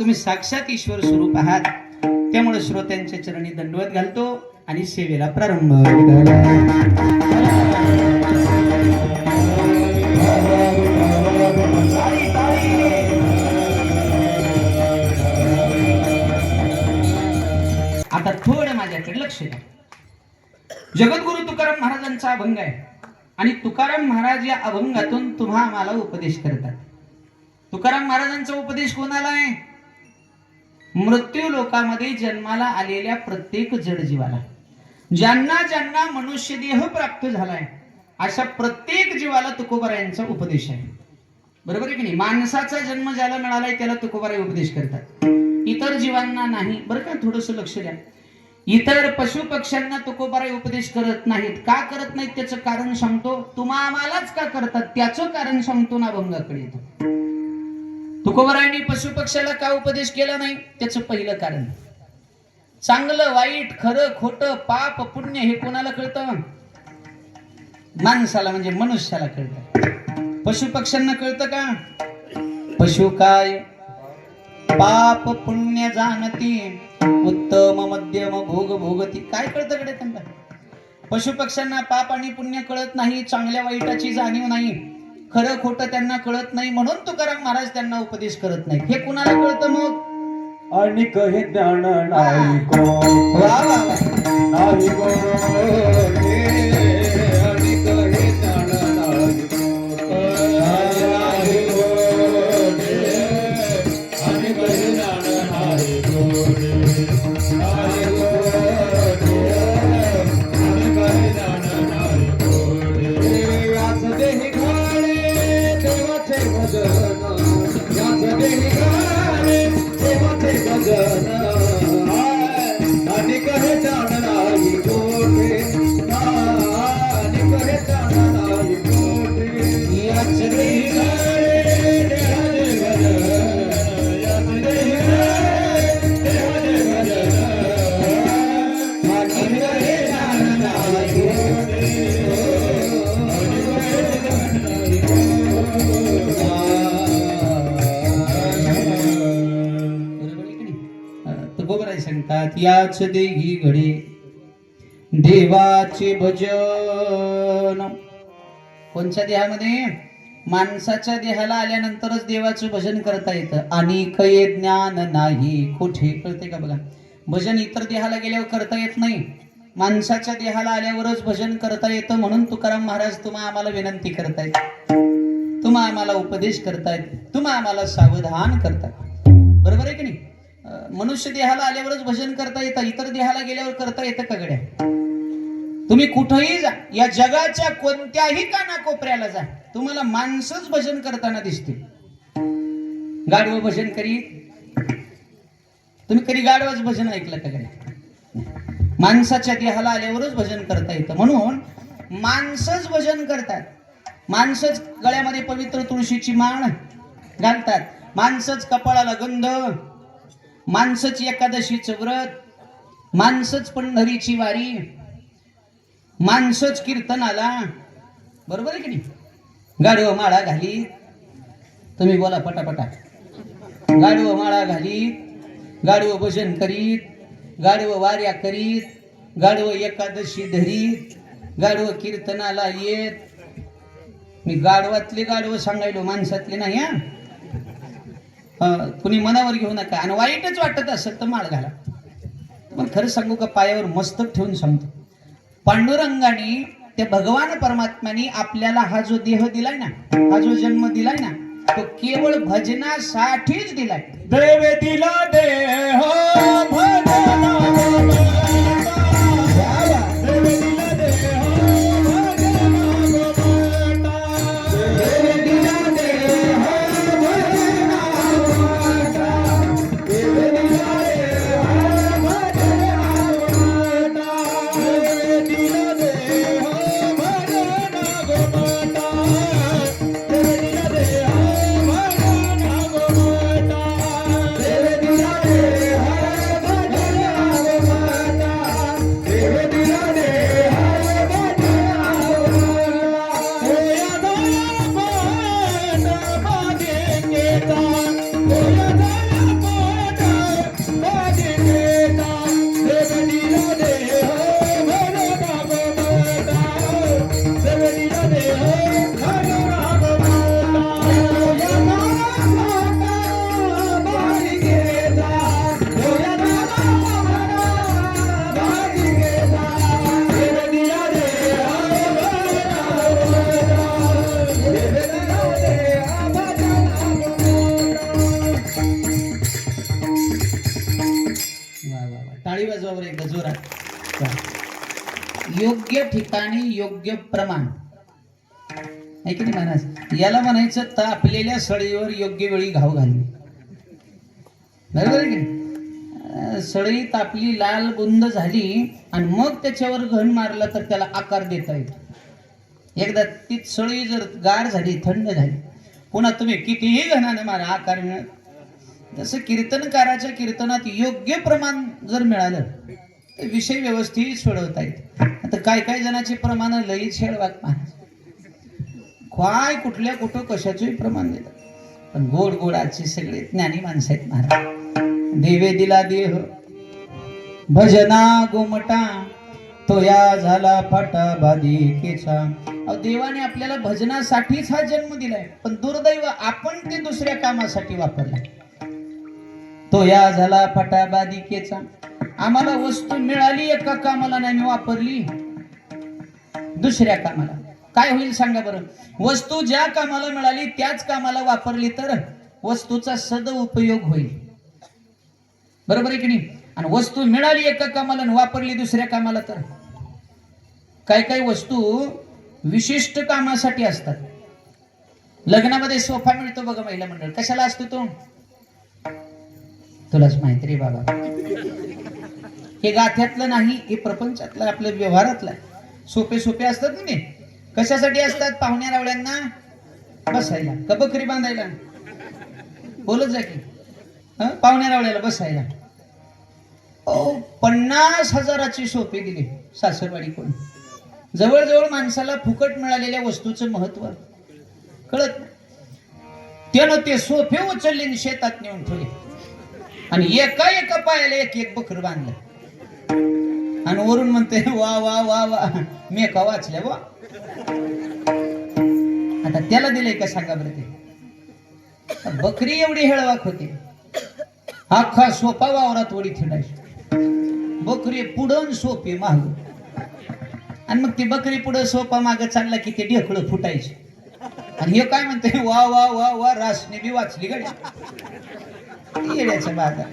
तुम्ही साक्षात ईश्वर स्वरूप आहात. त्यामुळे श्रोत्यांच्या चरणी दंडवत घालतो आणि सेवेला प्रारंभ आता थोडं माझ्याकडे लक्ष द्या. जगद्गुरु तुकाराम महाराजांचा अभंग आहे आणि तुकाराम महाराज या अभंगातून तुम्हा आम्हाला उपदेश करतात. तुकाराम महाराजांचा उपदेश कोणाला आहे? मृत्यू लोकामध्ये जन्माला आलेल्या प्रत्येक जडजीवाला, ज्यांना ज्यांना मनुष्य देह प्राप्त झालाय अशा प्रत्येक जीवाला तुकोबारायांचा उपदेश आहे. बरोबर आहे की नाही? माणसाचा जन्म ज्याला मिळालाय त्याला तुकोबाराय उपदेश करतात, इतर जीवांना नाही. बरं का, थोडस लक्ष द्या. इतर पशु पक्ष्यांना तुकोबाराय उपदेश करत नाहीत. का करत नाहीत त्याचं कारण सांगतो. तुम्हा आम्हालाच का करतात त्याचं कारण सांगतो ना अभंगाकडे येतो. तुकोबारायांनी पशु पक्ष्याला का उपदेश केला नाही त्याचं पहिलं कारण, चांगलं वाईट खरं खोटं पाप पुण्य हे कोणाला कळतं? माणसाला म्हणजे मनुष्याला कळतं. पशु पक्ष्यांना कळतं का? पशु काय पाप पुण्य जाणती, उत्तम मध्यम भोग भोगती. काय कळतं कडे त्यांना? पशु पक्ष्यांना पाप आणि पुण्य कळत नाही, चांगल्या वाईटाची जाणीव नाही, खरं खोटं त्यांना कळत नाही. म्हणून तुकाराम महाराज त्यांना उपदेश करत नाही. हे कुणाला कळतं मग? आणि कहे ज्ञान नाही को वा वा वा. नाही को आणि कहे ज्ञान नाही को नाही को आणि कहे ज्ञान नाही को नाही को आणि कहे ज्ञान नाही को. याच देही घाले देवाचे भजन, याच देही घाले देवाचे भजन, आणि कहे जाण नाही कोठे, आणि कहे जाण नाही कोठे. याच देही घाले देवाचे भजन, याच देही घाले देवाचे भजन, आणि कहे जाण नाही कोठे, आणि कहे जाण नाही कोठे. तुकोबाराय सांगतात याच देही घडे देवाचे भजन. कोणत्या देहामध्ये? माणसाच्या देहाला आल्यानंतरच देवाचं भजन करता येतं. आणि कये ज्ञान नाही कोठे. कळते का बघा? भजन इतर देहाला गेल्यावर करता येत नाही, माणसाच्या देहाला आल्यावरच भजन करता येतं. म्हणून तुकाराम महाराज तुम्हा आम्हाला विनंती करतायत, तुम्हा आम्हाला उपदेश करतायत, तुम्हा आम्हाला सावधान करतायत. बरोबर आहे की नाही? मनुष्य देहाला आल्यावरच भजन करता येतं, इतर देहाला गेल्यावर करता येतं का गड्या? तुम्ही कुठेही जा, या जगाच्या कोणत्याही कानाकोपऱ्याला जा, तुम्हाला माणसंच भजन करताना दिसते. गाढवं भजन करीत. तुम्ही कधी गाढवाचं भजन ऐकलं का गड्या? माणसाच्या देहाला आल्यावरच भजन करता येतं. म्हणून माणसंच भजन करतात. माणसंच गळ्यामध्ये पवित्र तुळशीची माळ घालतात, माणसंच कपाळाला गंध, माणसंच एकादशीचं व्रत, माणसंच पंढरीची वारी, माणसंच कीर्तनाला. बरोबर आहे की नाही? गाढव माळा घाली. तुम्ही बोला पटापटा. गाढव माळा घालीत, गाढव भजन करीत, गाढव वाऱ्या करीत, गाढव एकादशी धरीत, गाढव कीर्तनाला येत. मी गाढवातले गाढव सांगायलो, माणसातले नाही. कुणी मनावर घेऊ नका. आणि वाईटच वाटत असेल तर माळ घाला. पण खरं सांगू का, पायावर मस्तक ठेवून सांगतो, पांडुरंगाने त्या भगवान परमात्म्याने आपल्याला हा जो देह दिलाय ना, हा जो जन्म दिलाय ना, तो केवळ भजनासाठीच दिलाय. देवे दिला देह भजना, देवे दिला देह भजना गोपाटा, देवे दिला देह भजना गोपाटा, देवे दिला देह भजना गोपाटा, देवे दिला देह भजना गोपाटा, देवे दिला देह भजना गोपाटा, देवे दिला देह टाळ्या वर एकदा जोरात. योग्य ठिकाणी योग्य प्रमाण आहे की नाही महाराज. याला म्हणायचं तापलेल्या सळीवर योग्य वेळी घाव घालणे. बरोबर आहे की नाही. सळई तापली लाल बुंद झाली आणि मग त्याच्यावर घण मारला तर त्याला आकार देता येतो. एकदा ती सळई जर गार झाली थंड झाली पुन्हा तुम्ही कितीही घणाने मारा आकार मिळत. जसं कीर्तनकाराच्या कीर्तनात योग्य प्रमाण जर मिळालं तर विषय व्यवस्थित सोडवता येते. आता काय काय जणांची प्रमाण लई छेडवाक महाराज काय कुठल्या कुठं कशाचंही प्रमाण देतात. पण गोड गोडाचे सगळे ज्ञानी माणसं आहेत महाराज. देवे दिला देह भजना गोमटा तो या झाला फाटा बाधिकेचा. देवाने आपल्याला भजनासाठीच हा जन्म दिलाय पण दुर्दैव आपण ते दुसऱ्या कामासाठी वापरला. तो या झाला फाटा बाधिकेचा. आम्हाला वस्तू मिळाली एका कामाला नाही वापरली दुसऱ्या कामाला काय होईल सांगा बरं. वस्तू ज्या कामाला मिळाली त्याच कामाला वापरली तर वस्तूचा सदउपयोग होईल. बरोबर आहे की नाही. आणि वस्तू मिळाली एका कामाला आणि वापरली दुसऱ्या कामाला तर काय काय वस्तू विशिष्ट कामासाठी असतात. लग्नामध्ये सोफा मिळतो बघा महिला मंडळ कशाला असतो तो तुलाच माहिती रे बाबा. हे गाथ्यातलं नाही हे प्रपंचातलं आपल्या व्यवहारातलं. सोपे सोपे असतात ना कशासाठी असतात. पाहुण्या रावळ्यांना बसायला का बकरी बांधायला बोलत जा की पाहुण्या रावळ्याला बसायला. 50,000ची सोपे दिले सासरवाडी कोण. जवळजवळ माणसाला फुकट मिळालेल्या वस्तूचं महत्व कळत नाही. त्यानं ते सोफे उचलले आणि शेतात नेऊन ठेवले आणि एका एका पायाला एक एक बकर बांधलं आणि वरून म्हणते वा वा वा वा मी एका वाचल्या वा. आता त्याला दिलंय का सांगा बरं. ते बकरी एवढी हेळवाक होती अख्खा सोपा वावरात वडी थिंडायची. बकरी पुढं सोपे माग आणि मग ती बकरी पुढं सोपा माग चालला की ते ढेकळं फुटायचे. आणि हे काय म्हणते वा वा वा वा रासने बी वाचली गाडी येड्याचा बाजार.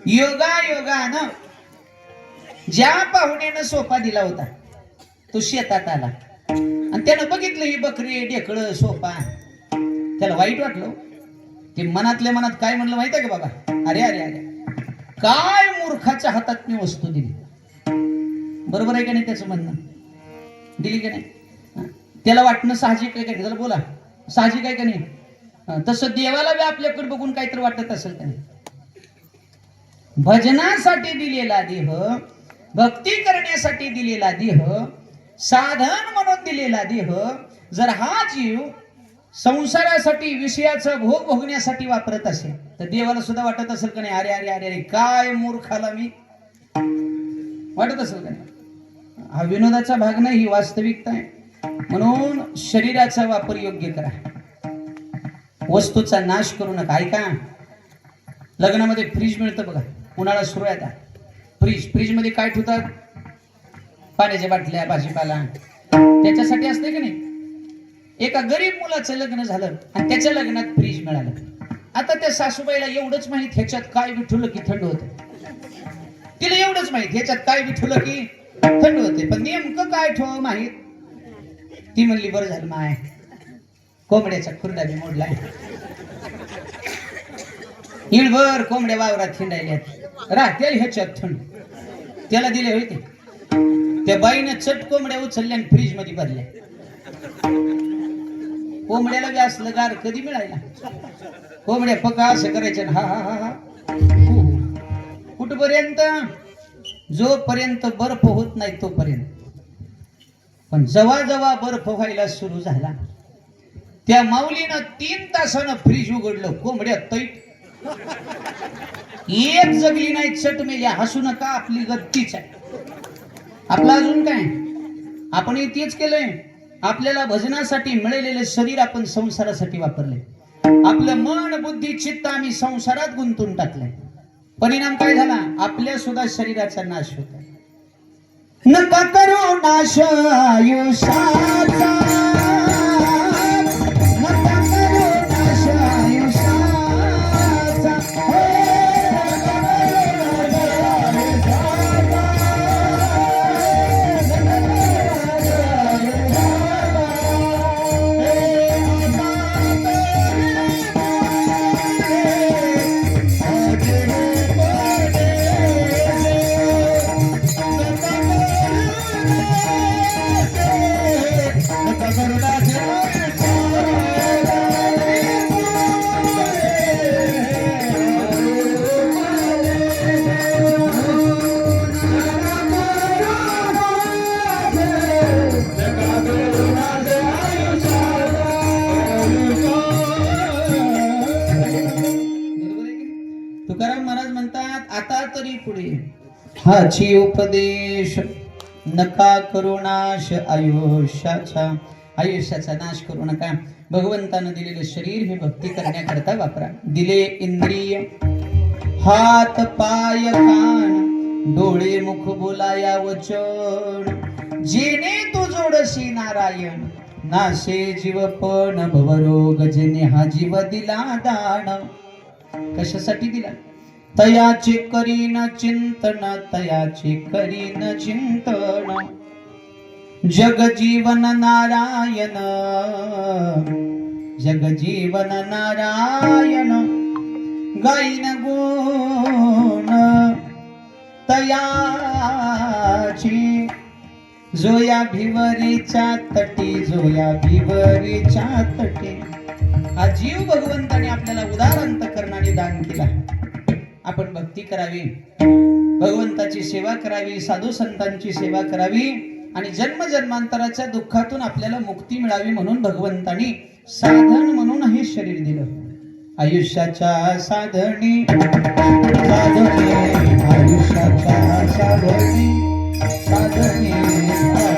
योगा योगा ना ज्या पाहुण्यानं सोपा दिला होता तो शेतात आला आणि त्यानं बघितलं ही बकरी ढेकळं सोपा त्याला वाईट वाटलं. ते मनातल्या मनात काय म्हणलं माहित आहे का बाबा. अरे अरे अरे काय मूर्खाच्या हातात मी वस्तू दिली. बरोबर आहे का नाही त्याचं म्हणणं. दिली का नाही. त्याला वाटणं साहजिक आहे का. त्याला बोला साहजिक आहे का नाही. तसं देवाला बी आपल्याकडे बघून काहीतरी वाटत असेल का नाही. भजनासाठी दिलेला देह भक्ती करण्यासाठी दिलेला देह साधन म्हणून दिलेला देह जर हा जीव संसारासाठी विषयाचा भोग भोगण्यासाठी वापरत असेल तर देवाला सुद्धा वाटत असेल का नाही. अरे अरे अरे अरे काय मूर्खाला मी वाटत असेल का नाही. हा विनोदाचा भाग नाही ही वास्तविकता आहे. म्हणून शरीराचा वापर योग्य करा. वस्तूचा नाश करू नका. ऐका लग्नामध्ये फ्रीज मिळतं बघा. उन्हाळा सुरू आहे आता. फ्रीज मध्ये काय ठेवतात पाण्याच्या बाटल्या भाजीपाला त्याच्यासाठी असते का नाही. एका गरीब मुलाचं लग्न झालं आणि त्याच्या लग्नात फ्रीज मिळालं. आता त्या सासूबाईला एवढंच माहित ह्याच्यात काय बिठवलं की थंड होतं. तिला एवढंच माहित ह्याच्यात काय बिठवलं की थंड होते पण नेमकं काय ठेव माहित. ती म्हणली बरं झालं माय कोंबड्याचा खुर्डा बी मोडलाय. हिळभर कोंबड्या वावरात हिंडायल्यात राहत्या ह्याच्यात थंड. त्याला दिले होते त्या बाईनं चट कोंबड्या उचलल्या आणि फ्रीज मध्ये भरल्या. कोंबड्याला बी असलं गार कधी मिळायला. कोंबड्या पका असं करायच्या हा हा हा हा कुठपर्यंत जोपर्यंत बर्फ होत नाही तोपर्यंत. पण जेव्हा जेव्हा बर्फ व्हायला सुरू झाला त्या माऊलीनं 3 तासानं फ्रीज उघडलं. कोंबड्या तैट एक जगली नाही चट मेल्या. हसू नका आपली गत्तीच आहे. आपलं अजून काय आपण तेच केलंय. आपल्याला भजनासाठी मिळालेले शरीर आपण संसारासाठी वापरले. आपलं मन बुद्धी चित्त आम्ही संसारात गुंतून टाकलंय. परिणाम काय झाला आपल्या सुद्धा शरीराचा नाश होता. नका करू नाश आयुष्याचा नका करू नाश आयुष्याचा म्हणतात आता तरी पुढे हाची उपदेश नका करू नाश आयुष्याचा नाश करू नका. भगवंतानं दिलेलं शरीर हे भक्ती करण्याकरता वापरा. दिले इंद्रिय हात पाय कान डोळे मुख बोलाया वचन जेणे तू जोडशी नारायण नाशे जीवपण भवरोग जेणे हा जीव दिला दान. कशासाठी दिला? तयाचे करीन चिंतन तयाचे करीन चिंतन जगजीवन नारायण जगजीवन नारायण गाईन गुण तयाची जोया भिवरीच्या तटी जोया भिवरीच्या तटी. हा जीव भगवंताने आपल्याला उदार अंतःकरणाने दान केला. आपण भक्ती करावी, भगवंताची सेवा करावी, साधू संतांची सेवा करावी आणि जन्म जन्मांतराच्या दुःखातून आपल्याला मुक्ती मिळावी म्हणून भगवंतानी साधन म्हणून हे शरीर दिलं. आयुष्याच्या साधनी साधने आयुष्याच्या साधनी साधने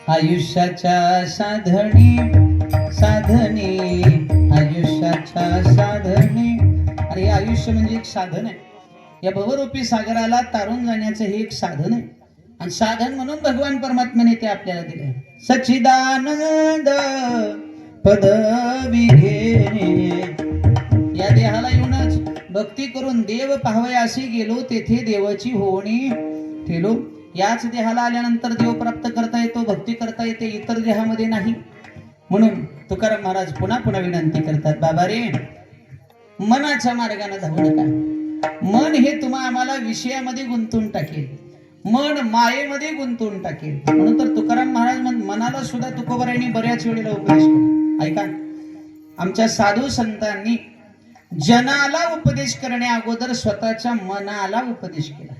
आयुष्याच्या साधने आयुष्याच्या साधनी साधने आयुष्याच्या साधने. अरे हे आयुष्य म्हणजे एक साधन आहे. या भवरूपी सागराला तारून जाण्याचं हे एक साधन आहे आणि साधन म्हणून भगवान परमात्म्याने ते आपल्याला दिले. सच्चिदानंद पदवी घे. या देहाला येऊनच भक्ती करून देव पाहावयासी गेलो तेथे देवाची होणी ठेलो. याच देहाला आल्यानंतर देव प्राप्त करता येतो, भक्ती करता येते, इतर देहामध्ये नाही. म्हणून तुकाराम महाराज पुन्हा पुन्हा विनंती करतात, बाबा रे मनाच्या मार्गाने धावू नका. मन हे तुम्हा आम्हाला विषयामध्ये गुंतवून टाकेल, मन मायेमध्ये गुंतवून टाकेल. म्हणून तर तुकाराम महाराज मनाला सुद्धा तुकोबारायांनी बऱ्याच वेळेला उपदेश केला. ऐका, आमच्या साधू संतांनी जनाला उपदेश करण्या अगोदर स्वतःच्या मनाला उपदेश केला.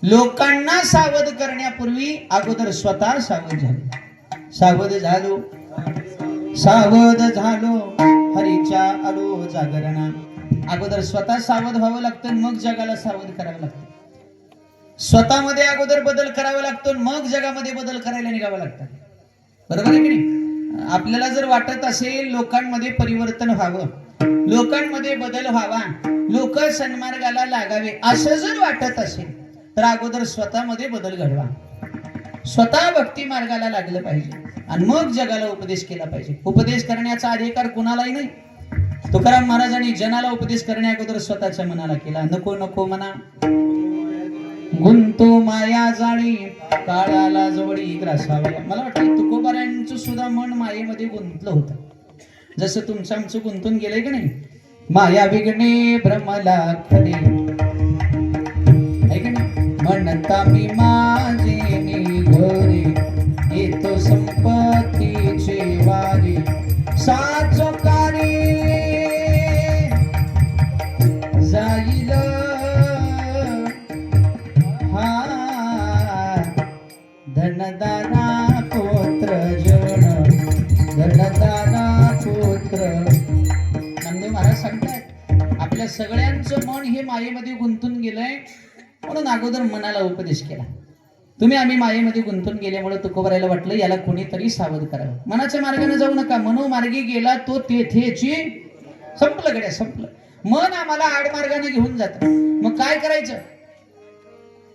लोकांना सावध करण्यापूर्वी अगोदर स्वतः सावध झालो. सावध झालो सावध झालो हरीच्या आलो जागरणा. अगोदर स्वतः सावध व्हावं लागतं, मग जगाला सावध करावं लागतं. स्वतःमध्ये अगोदर बदल करावा लागतो, मग जगामध्ये बदल करायला निघावं लागतं. बरोबर आहे की नाही? आपल्याला जर वाटत असेल लोकांमध्ये परिवर्तन व्हावं, लोकांमध्ये बदल व्हावा, लोक सन्मार्गाला लागावे असं जर वाटत असेल तर अगोदर स्वतःमध्ये बदल घडवा. स्वतः भक्ती मार्गाला लागलं पाहिजे आणि मग जगाला उपदेश केला पाहिजे. उपदेश करण्याचा अधिकार कुणालाही नाही. तुकाराम महाराजांनी जनाला उपदेश करण्या अगोदर स्वतःच्या मनाला केला. नको नको मना गुंतो माया जाळी काळाला जवळी ग्रासावया. मला वाटतं तुकोबारायांचं सुद्धा मन मायेमध्ये गुंतलं होतं, जसं तुमचं आमचं गुंतून गेलंय की नाही. माया विघ्ने भ्रमला खरे म्हणता मी माझे घरी येतो संपत्तीचे वारी साचोकारी जाईल हा धनदाना पुत्र जन धनदाना पुत्र. नामदेव महाराज सांगतात आपल्या सगळ्यांचं मन हे मायेमध्ये गुंतून गेलंय, म्हणून अगोदर मनाला उपदेश केला. तुम्ही आम्ही मायेमध्ये गुंतून गेल्यामुळे तुकोबारायला वाटलं याला कोणीतरी सावध करावं. मनाच्या मार्गाने जाऊ नका, मनोमार्गी गेला तो तेथेची संपलं गड्या संपलं. मन आम्हाला आडमार्गाने घेऊन जात. मग काय करायचं?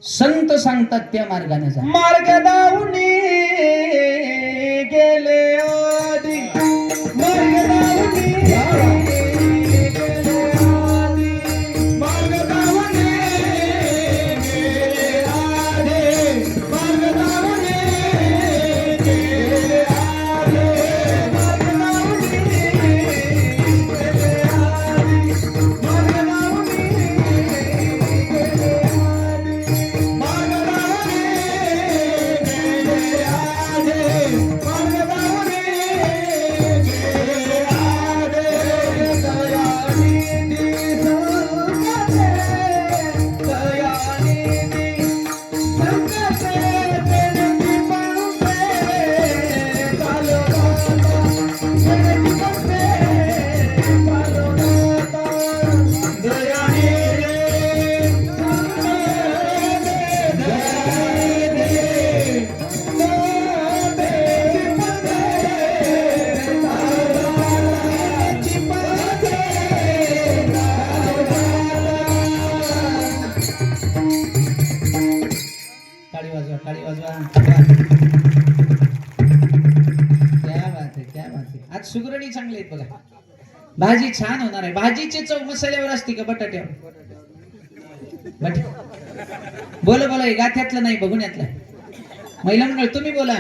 संत सांगतात त्या मार्गाने जा. मार्ग दावणी गेले आधी, मार्ग दावणी गेले आधी, मार्ग दावणी गेले आधी, मार्ग दावणी गेले आधी, मार्ग दावणी गेले आधी, मार्ग दावणी गेले टाळी वाजवा, टाळी वाजवा. क्या बात आहे, क्या बात आहे. आज सुगरणी चांगली आहेत बघा. भाजी छान होणार आहे. भाजीची चव मसाल्यावर असते का बटाट्यावर? बोला बोला, गाठ्यातलं नाही बघुण्यातलं. महिला मंडळ तुम्ही बोला.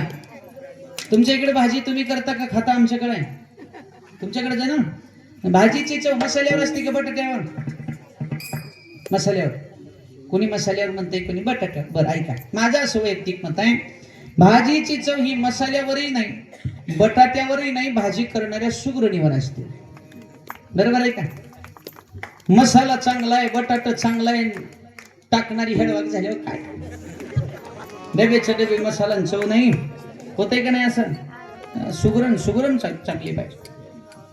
तुमच्या इकडे भाजी तुम्ही करता का खाता? आमच्याकडे तुमच्याकडे जा ना. भाजीची चव मसाल्यावर असते का बटाट्यावर? मसाल्यावर. कोणी मसाल्यावर म्हणते, कोणी बटाट्यावर. बरं ऐका, माझं असं वैयक्तिक मत आहे, भाजीची चव ही मसाल्यावरही नाही बटाट्यावरही नाही, भाजी करणाऱ्या सुगरणीवर असते. बरोबर आहे का? मसाला चांगला आहे, बटाटा चांगला आहे, टाकणारी हेडवाग झाल्यावर काय? डबेच्या डबे मसाला चव नाही होतंय का नाही? असं सुगरण चांगली पाहिजे.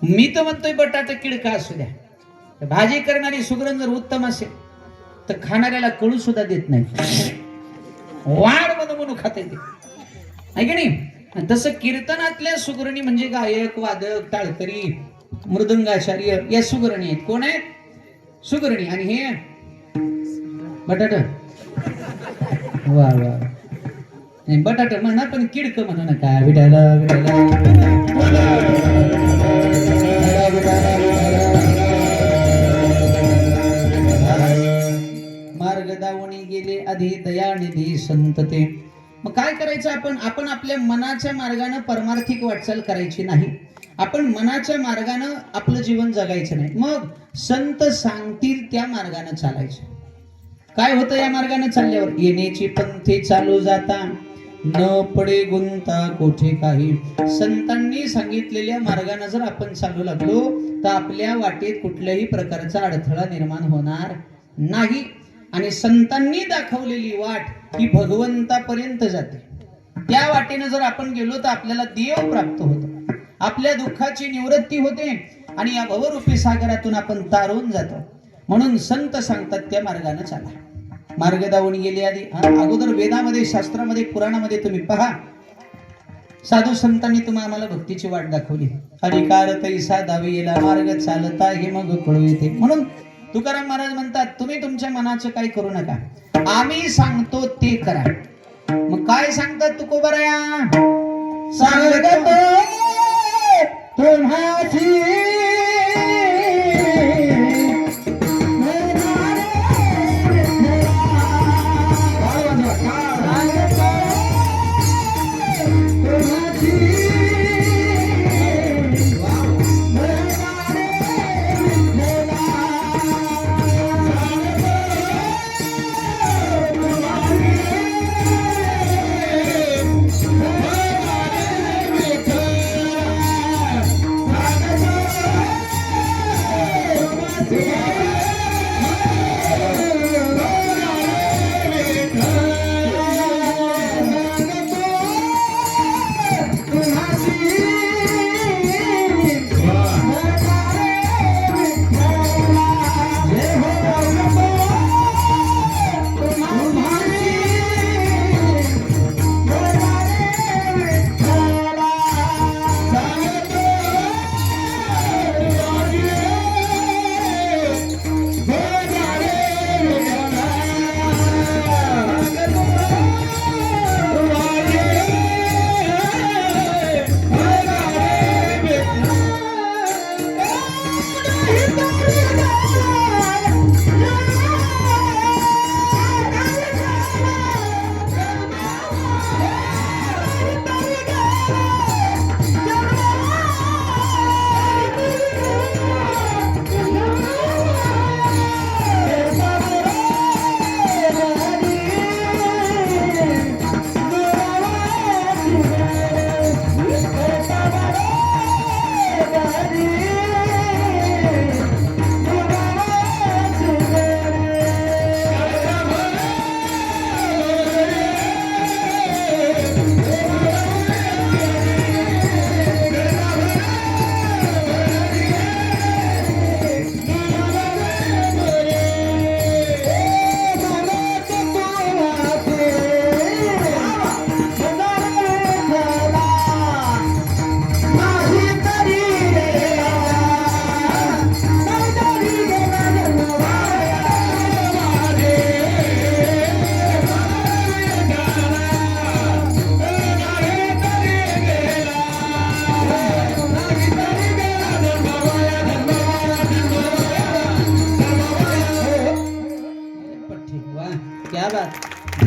मी तर म्हणतोय बटाटा किडका असू द्या, भाजी करणारी सुगरण जर उत्तम असेल तर खाणाऱ्याला कळू सुद्धा देत नाही. वाढ म्हणून खाते ते, आहे की नाही? तसं कीर्तनातल्या सुगरणी म्हणजे गायक, वादक, टाळकरी, मृदंगाचार्य या सुगरणी आहेत. कोण आहेत? सुगरणी. आणि हे बटाटा. वा वा. नाही बटाटा म्हणा, पण किडक म्हणा नका. विटायला मार्ग दावणी गेले आधी, दयानिधी संत ते. मग काय करायचं आपण आपल्या मनाच्या मार्गाने परमार्थिक वाटचाल करायची नाही. आपण मनाच्या मार्गाने आपलं जीवन जगायचं नाही. मग संत सांगतील त्या मार्गाने चालायचं. काय होतं या मार्गाने चालल्यावर? येण्याची पंथे चालू जाता, न पडे गुंता कोठे काही. संतांनी सांगितलेल्या मार्गाने जर आपण चालू लागलो तर आपल्या वाटेत कुठल्याही प्रकारचा अडथळा निर्माण होणार नाही. आणि संतांनी दाखवलेली वाट ही भगवंतापर्यंत जाते. त्या वाटेने जर आपण गेलो तर आपल्याला देव प्राप्त होतो, आपल्या दुःखाची निवृत्ती होते आणि या भवरूपी सागरातून आपण तारून जातो. म्हणून संत सांगतात त्या मार्गाने चाला. मार्ग दावून गेले आधी. अगोदर वेदामध्ये, शास्त्रामध्ये, पुराणामध्ये तुम्ही पहा, साधू संतांनी आम्हाला भक्तीची वाट दाखवली. हरिकार तैसा दावी येला मार्ग चालता हे मग कळू येते. म्हणून तुकाराम महाराज म्हणतात, तुम्ही तुमच्या मनाचं काही करू नका, आम्ही सांगतो ते करा. मग काय सांगतात तुकोबराया? सांगतो तुम्हाची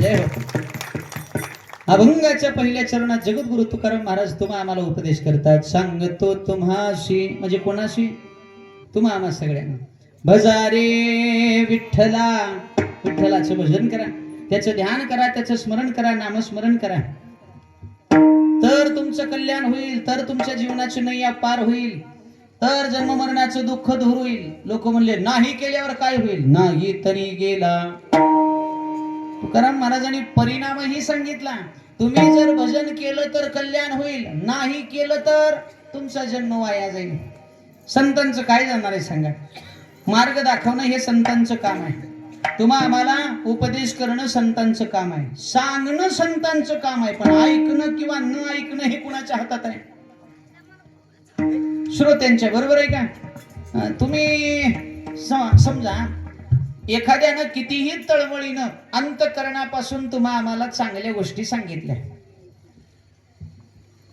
जय हो. अभंगाच्या पहिल्या चरणात जगद्गुरु तुकाराम महाराज तुम्हा आम्हाला उपदेश करतात. सांगतो तुम्हाशी म्हणजे कोणाशी? तुम्हा आम्हा सगळ्यांना. भजारे विठ्ठला, विठ्ठलाचं भजन करा, त्याचं ध्यान करा, त्याचं स्मरण करा, नामस्मरण करा, तर तुमचं कल्याण होईल, तर तुमच्या जीवनाची नैया पार होईल, तर जन्म मरणाचं दुःख दूर होईल. लोक म्हणले नाही केल्यावर काय होईल? नाही तरी गेला. तुकाराम महाराजांनी परिणामही सांगितला. तुम्ही जर भजन केलं तर कल्याण होईल, नाही केलं तर तुमचा जन्म वाया जाईल. संतांचं काय जाणार आहे सांगा? मार्ग दाखवणं हे संतांचं काम आहे. तुम्हा आम्हाला उपदेश करणं संतांचं काम आहे, सांगणं संतांचं काम आहे, पण ऐकणं किंवा न ऐकणं हे कुणाच्या हातात आहे? श्रोत्यांच्या. बरोबर आहे का? तुम्ही समजा एखाद्यानं कितीही तळमळीनं अंतःकरणापासून तुम्हा आम्हाला चांगल्या गोष्टी सांगितल्या,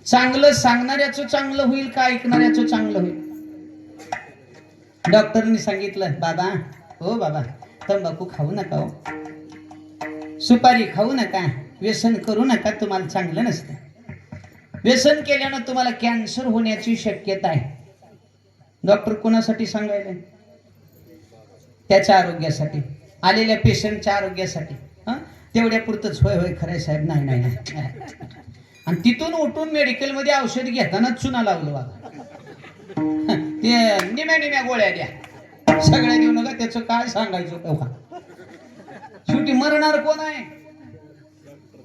चांगलं सांगणाऱ्याचं चांगलं होईल का ऐकणाऱ्याचं चांगलं होईल? डॉक्टरनी सांगितलं बाबा, हो बाबा तंबाखू खाऊ नका, हो सुपारी खाऊ नका, व्यसन करू नका, तुम्हाला चांगलं नसतं. व्यसन केल्यानं तुम्हाला कॅन्सर होण्याची शक्यता आहे. डॉक्टर कोणासाठी सांगायला? त्याच्या आरोग्यासाठी, आलेल्या पेशंटच्या आरोग्यासाठी. तेवढ्या पुरतच होय होय खरंय साहेब, नाही नाही नाही. आणि तिथून उठून मेडिकलमध्ये औषध घेताना चुना लावलं बाबा. ते निम्या निम्या गोळ्या द्या, सगळ्या देऊ नका, त्याचं काय सांगायचं का? शेवटी मरणार कोण आहे?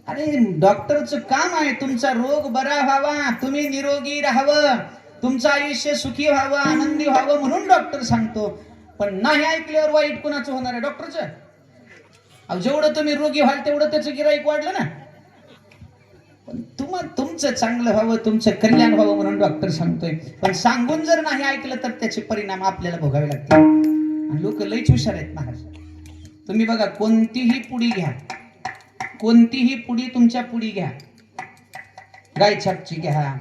अरे डॉक्टरचं काम आहे तुमचा रोग बरा व्हावा, तुम्ही निरोगी राहावं, तुमचं आयुष्य सुखी व्हावं, आनंदी व्हावं, म्हणून डॉक्टर सांगतो. पण नाही ऐकल्यावर वाईट कोणाचं होणार आहे? डॉक्टरचं. अहो जेवढं तुम्ही रोगी व्हाल तेवढं त्याचं गिराईक वाढलं ना. पण तुमचं चांगलं व्हावं, तुमचं कल्याण व्हावं म्हणून डॉक्टर सांगतोय. पण सांगून जर नाही ऐकलं तर त्याचे परिणाम आपल्याला भोगावे लागतील. आणि लोक लईच हुशार आहेत महाराज. तुम्ही बघा, कोणतीही पुडी घ्या, कोणतीही पुडी तुमच्या पुडी घ्या, गायछापची घ्या,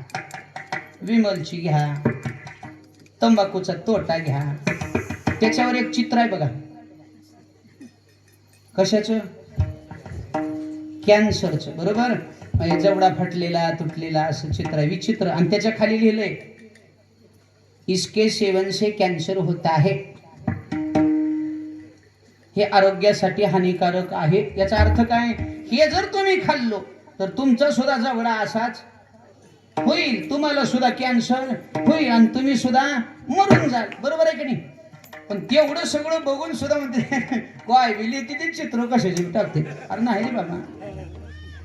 विमलची घ्या, तंबाखूचा तोटा घ्या, त्याच्यावर एक चित्र आहे बघा. कशाचं? कॅन्सरचं. बरोबर? जवडा फाटलेला तुटलेला असं चित्र आहे, विचित्र. आणि त्याच्या खाली लिहिलंय इसके सेवन से कॅन्सर होता है. हे आरोग्यासाठी हानिकारक आहे. याचा अर्थ काय? हे जर तुम्ही खाल्लो तर तुमचा सुद्धा जवडा असाच होईल, तुम्हाला सुद्धा कॅन्सर होईल आणि तुम्ही सुद्धा मरून जाल. बरोबर आहे की नाही? पण तेवढं सगळं बघून सुद्धा म्हणते काय विली तिथे चित्र कशाचे टाकते. अरे नाही रे बाबा,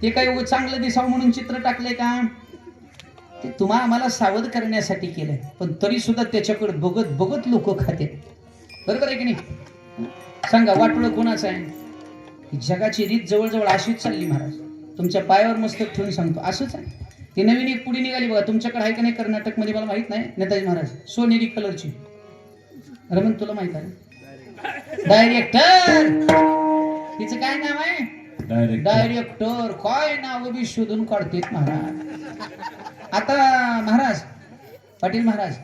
ते काय चांगलं दिसावं म्हणून चित्र टाकले का? ते तुम्हा आम्हाला सावध करण्यासाठी केलंय. पण तरी सुद्धा त्याच्याकडे बघत बघत लोक खाते. बरोबर आहे की नाही? सांगा वाटोळं कोणाचं आहे? जगाची रीत जवळजवळ अशीच चालली महाराज. तुमच्या पायावर मस्तक ठेवून सांगतो असंच आहे. ती नवीन एक पुडी निघाली बघा, तुमच्याकडे आहे का नाही कर्नाटक मध्ये मला माहित नाही. नेताजी महाराज सोनेरी कलरची. रमण तुला माहित आहे? डायरेक्टर. तिचं काय नाव आहे? डायरेक्टर. काय नाव बी शोधून काढतेत महाराज. आता महाराज पाटील महाराज,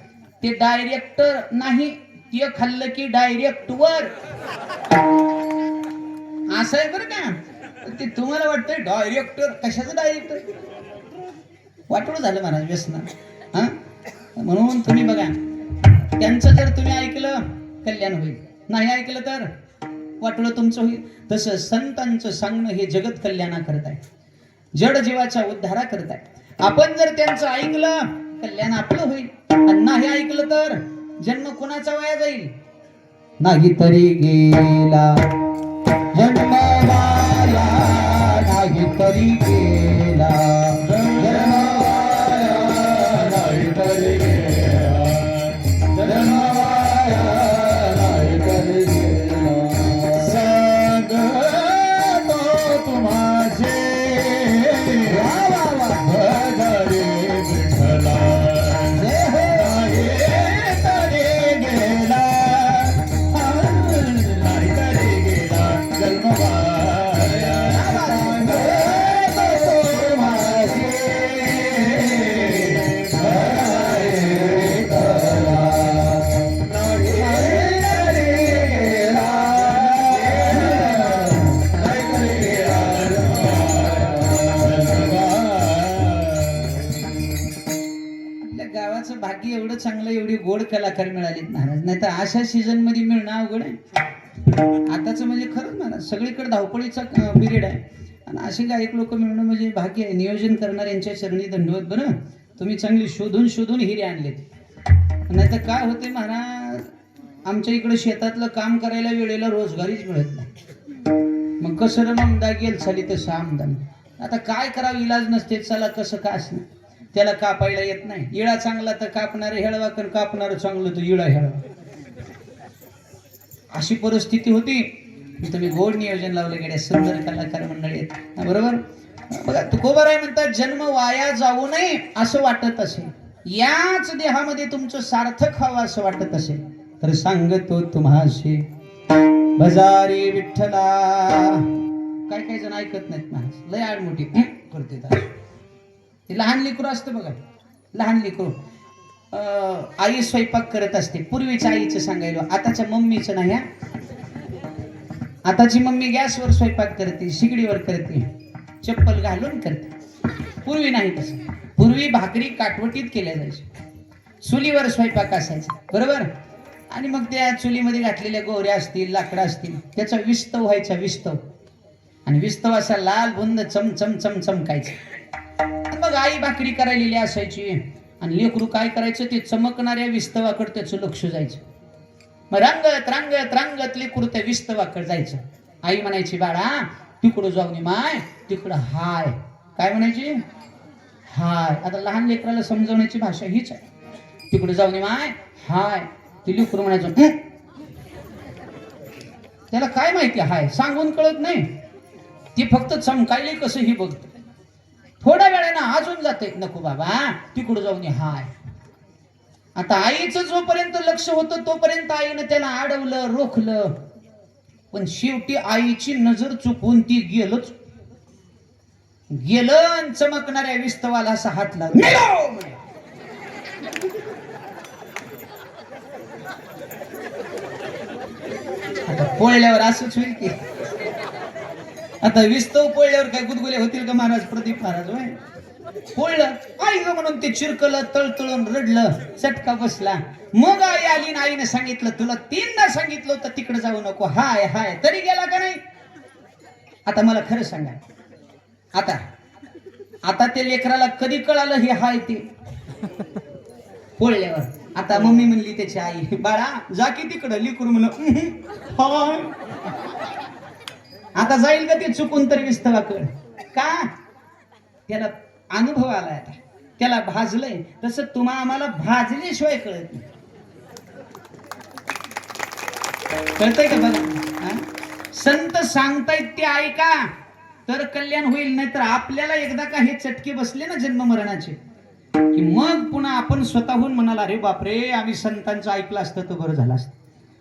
ते डायरेक्टर नाही, ते खाल्लं की डायरेक्ट वर असं आहे बरं का. ते तुम्हाला वाटतंय डायरेक्टर, कशाचं डायरेक्टर? वाटोळं झालं महाराज व्यसन. म्हणून तुम्ही बघा, त्यांचं जर तुम्ही ऐकलं कल्याण होईल, नाही ऐकलं तर वाटोळं तुमचं होईल. तसं संतांचं सांगणं हे जगत कल्याणा करत आहे, जड जीवाच्या उद्धारा करत आहे. आपण जर त्यांचं ऐकलं कल्याण आपलं होईल, आणि नाही ऐकलं तर जन्म कोणाचा वाया जाईल? नाही तरी गेला जन्म वाया, नाही तरी गेला जन्म वाया, नाही तरी गेला जन्म वाया, नाही तरी गेला. सांगतो तुम्हासे भजरे विठ्ठला, नाही तरी गेला, नाही तरी गेला जन्म वाया. सांगतो तुम्हासे कलाकार मिळालेत महाराज, नाही तर अशा सीझन मध्ये मिळणं अवघड आहे. आताच म्हणजे खरंच महाराज सगळीकडे धावपळीचा पिरियड आहे आणि असे गायक लोक मिळणं म्हणजे भाग्य आहे. नियोजन करणार यांच्या चरणी दंडवत. बरं तुम्ही चांगली शोधून शोधून हिरे आणलेत, नाही तर काय होते महाराज, आमच्या इकडे शेतातलं काम करायला वेळेला रोजगारीच मिळत नाही. मग कसं रे ममदा गेल चाली तसं आमदान. आता काय करावं, इलाज नसते. चला कसं का असणं, त्याला कापायला येत नाही. इळा चांगला तर कापणार हेळवा, पण कापणार चांगलं तर इळा हेळवा, अशी परिस्थिती होती. तुम्ही गोड नियोजन लावले गेले, सुंदर कलाकार मंडळी आहेत बरोबर. बघा तुकोबाराय म्हणतात, जन्म वाया जाऊ नये असं वाटत असेल, याच देहामध्ये तुमचं सार्थक व्हावं असं वाटत असेल तर सांगतो तुम्हाशी बजारी विठ्ठला. काय काय जण ऐकत नाहीत महाराज, लय आडमोठी करते. ते लहान लेकरू असतं बघा, लहान लेकरू आई स्वयंपाक करत असते. पूर्वीच्या आईचं सांगायला, आताच्या मम्मीचं नाही हा. आताची मम्मी गॅसवर स्वयंपाक करते, शिगडीवर करते, चप्पल घालून करते. पूर्वी नाही तसं. पूर्वी भाकरी काटवटीत केल्या जायच्या, चुलीवर स्वयंपाक असायचा बरोबर. आणि मग त्या चुलीमध्ये घातलेल्या गोऱ्या असतील, लाकडं असतील, त्याचा विस्तव व्हायचा, विस्तव. आणि विस्तव असा लाल बुंद चमचम चमचमकायचा. मग आई भाकरी करायलेली असायची आणि लेकरू काय करायचं, ते चमकणाऱ्या विस्तवाकडे त्याचं लक्ष जायचं. मग रांगत रांगत रांगत लेकरू त्या विस्तवाकडे जायचं. आई म्हणायची, बाळा तिकडं जाऊन माय, तिकडं हाय. काय म्हणायची? हाय. आता लहान लेकराला समजवण्याची भाषा हीच आहे. तिकडे जाऊन माय हाय. ते लेकरू म्हणायचं, त्याला काय माहिती हाय, सांगून कळत नाही. ती फक्त चमकायले कसं ही बघत. थोड्या वेळानं अजून जाते, नको बाबा तिकडं जाऊन हाय. आता आईचं जोपर्यंत लक्ष होतं तोपर्यंत आईनं त्याला अडवलं, रोखलं, पण शेवटी आईची नजर चुकून ती गेलंच. गेलं चमकणाऱ्या विस्तवाला असा हात लावला. आता पोळल्यावर असंच होईल की, आता विस्तव पोळल्यावर काय गुदगुले होतील का महाराज? प्रदीप महाराज होय पोळलं, आई ग म्हणून ते चिरकलं, तळतळून रडलं, चटका बसला. मग आई आली ना, आईने सांगितलं, तुला 3दा सांगितलं होतं तिकडे जाऊ नको, हाय हाय, तरी गेला का नाही? आता मला खरं सांगा, आता आता ते लेकराला कधी कळालं हे हाय ते? पोळल्यावर. आता मम्मी म्हणली त्याची आई, बाळा जा की तिकडं. लेकरू म्हण हाय. आता जाईल का ते चुकून तर विस्तवाकडे? का? त्याला अनुभव आलाय, आता त्याला भाजलंय. तसं तुम्हा आम्हाला भाजल्याशिवाय कळत नाही. कळतंय का बघा? संत सांगतायत ते ऐका तर कल्याण होईल, नाही तर आपल्याला एकदा का हे चटके बसले ना जन्म मरणाचे, की मग पुन्हा आपण स्वतःहून म्हणाला, अरे बापरे आम्ही संतांचं ऐकलं असतं तर बरं झालं असतं.